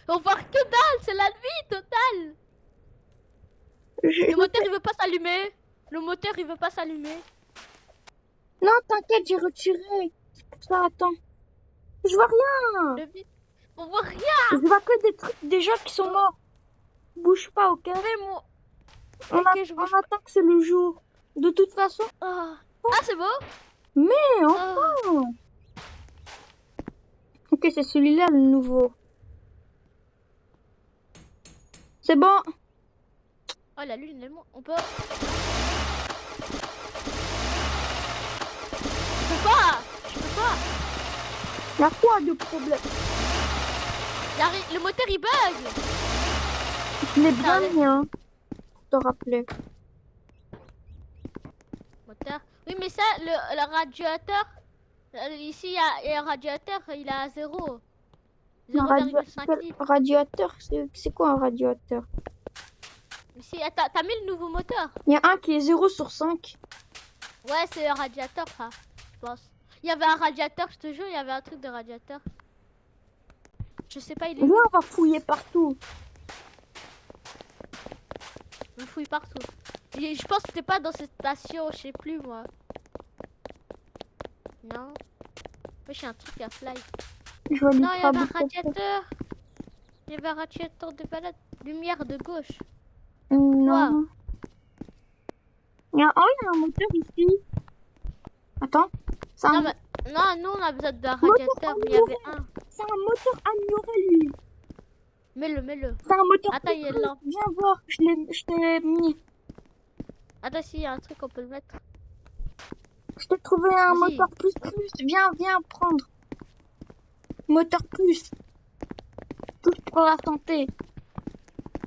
Speaker 1: On voit que dalle, c'est la nuit totale. Le moteur il veut pas s'allumer.
Speaker 2: Non, t'inquiète, j'ai retiré. C'est pour ça, attends. Je vois rien.
Speaker 1: On voit rien.
Speaker 2: Je vois que des trucs, des gens qui sont morts. Bouge pas, ok?
Speaker 1: Mais moi.
Speaker 2: On,
Speaker 1: Ok, je bouge
Speaker 2: on attend que c'est le jour. De toute façon.
Speaker 1: Ah, c'est beau.
Speaker 2: Mais enfin. Ok, c'est celui-là le nouveau. C'est bon.
Speaker 1: Oh, la lune, elle monte. On peut. Je peux pas.
Speaker 2: Y'a quoi de problème?
Speaker 1: Le moteur il bug.
Speaker 2: Je l'ai bien mis, hein. Pour te rappeler.
Speaker 1: Moteur. Oui, mais ça, le radiateur. Ici, il y a un radiateur, il est à 0. 0,5 litres.
Speaker 2: Radiateur, c'est quoi un radiateur?
Speaker 1: Ici, t'as mis le nouveau moteur?
Speaker 2: Il y a un qui est 0 sur 5.
Speaker 1: Ouais, c'est un radiateur, ça, je pense. Il y avait un radiateur, je te jure, il y avait un truc de radiateur. Je sais pas, il est où?
Speaker 2: Viens, on va fouiller partout.
Speaker 1: On fouille partout. Et je pense que t'es pas dans cette station, je sais plus, moi. Non. Moi, j'ai un truc à fly. Non, il y avait un radiateur. Il y avait un radiateur de balade. Lumière de gauche.
Speaker 2: Non. Il y a un moteur ici. Attends.
Speaker 1: Non, nous on a besoin d'un radiateur, mais il y avait un.
Speaker 2: C'est un moteur amélioré, lui.
Speaker 1: Mets-le.
Speaker 2: C'est un moteur.
Speaker 1: Attends, il y a là.
Speaker 2: Viens voir, je t'ai mis.
Speaker 1: Attends, si, il y a un truc, on peut le mettre.
Speaker 2: Je t'ai trouvé un moteur plus. Viens prendre. Moteur plus. Tout pour la santé.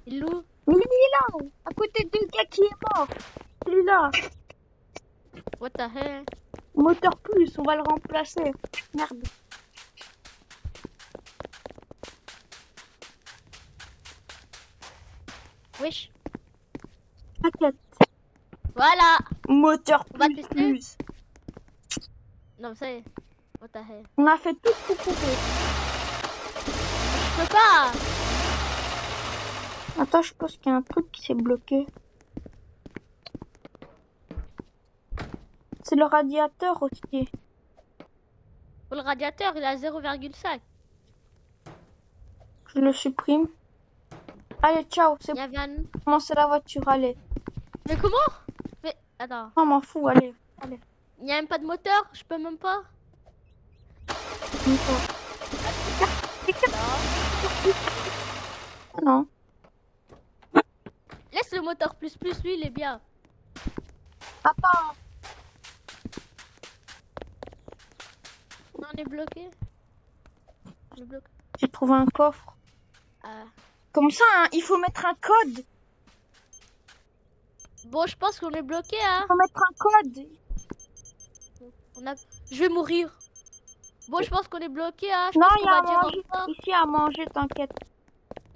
Speaker 1: Il est où?
Speaker 2: Mais il est là, à côté du gars qui est mort. Celui-là.
Speaker 1: What the hell?
Speaker 2: Moteur plus, on va le remplacer. Merde.
Speaker 1: Wesh.
Speaker 2: T'inquiète.
Speaker 1: Voilà.
Speaker 2: Moteur
Speaker 1: On va
Speaker 2: plus.
Speaker 1: tester. Non, ça y est. What the hell?
Speaker 2: On a fait tout ce qu'on pouvait.
Speaker 1: Je peux pas.
Speaker 2: Attends, je pense qu'il y a un truc qui s'est bloqué. C'est le radiateur aussi.
Speaker 1: Pour le radiateur, il est à 0,5.
Speaker 2: Je le supprime. Allez, ciao, c'est
Speaker 1: Il y avait un...
Speaker 2: bon, c'est la voiture, allez.
Speaker 1: Mais comment? Mais attends.
Speaker 2: Non, m'en fous, allez.
Speaker 1: Il n'y a même pas de moteur, je peux même pas.
Speaker 2: Non. Non.
Speaker 1: Laisse le moteur plus, lui, il est bien.
Speaker 2: Attends.
Speaker 1: Non, on est bloqué. On est bloqué.
Speaker 2: J'ai trouvé un coffre.
Speaker 1: Ah.
Speaker 2: Comme ça, hein, il faut mettre un code.
Speaker 1: Bon, je pense qu'on est bloqué, hein.
Speaker 2: Il faut mettre un code.
Speaker 1: Je vais mourir. Bon, je pense qu'on est bloqué, hein. Je
Speaker 2: Non,
Speaker 1: pense
Speaker 2: il y
Speaker 1: qu'on
Speaker 2: a
Speaker 1: va
Speaker 2: à
Speaker 1: dire au
Speaker 2: manger.
Speaker 1: revoir.
Speaker 2: Ici, à manger, t'inquiète.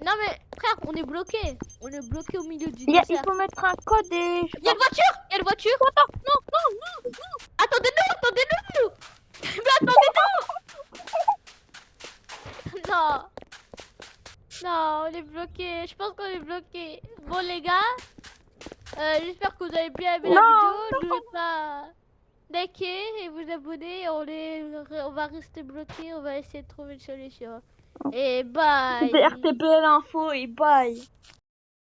Speaker 1: Non, mais frère, on est bloqué. On est bloqué au milieu du
Speaker 2: Il
Speaker 1: désert.
Speaker 2: faut mettre un code et...
Speaker 1: Il y a une voiture. Il y a une voiture.
Speaker 2: Attends, non.
Speaker 1: Attendez-nous. Mais attendez-nous. Non. Non, on est bloqué. Je pense qu'on est bloqué. Bon, les gars, j'espère que vous avez bien aimé la vidéo. N'oubliez pas liker et vous abonner. On va rester bloqué. On va essayer de trouver une solution. Et bye.
Speaker 2: RTP l'info et bye.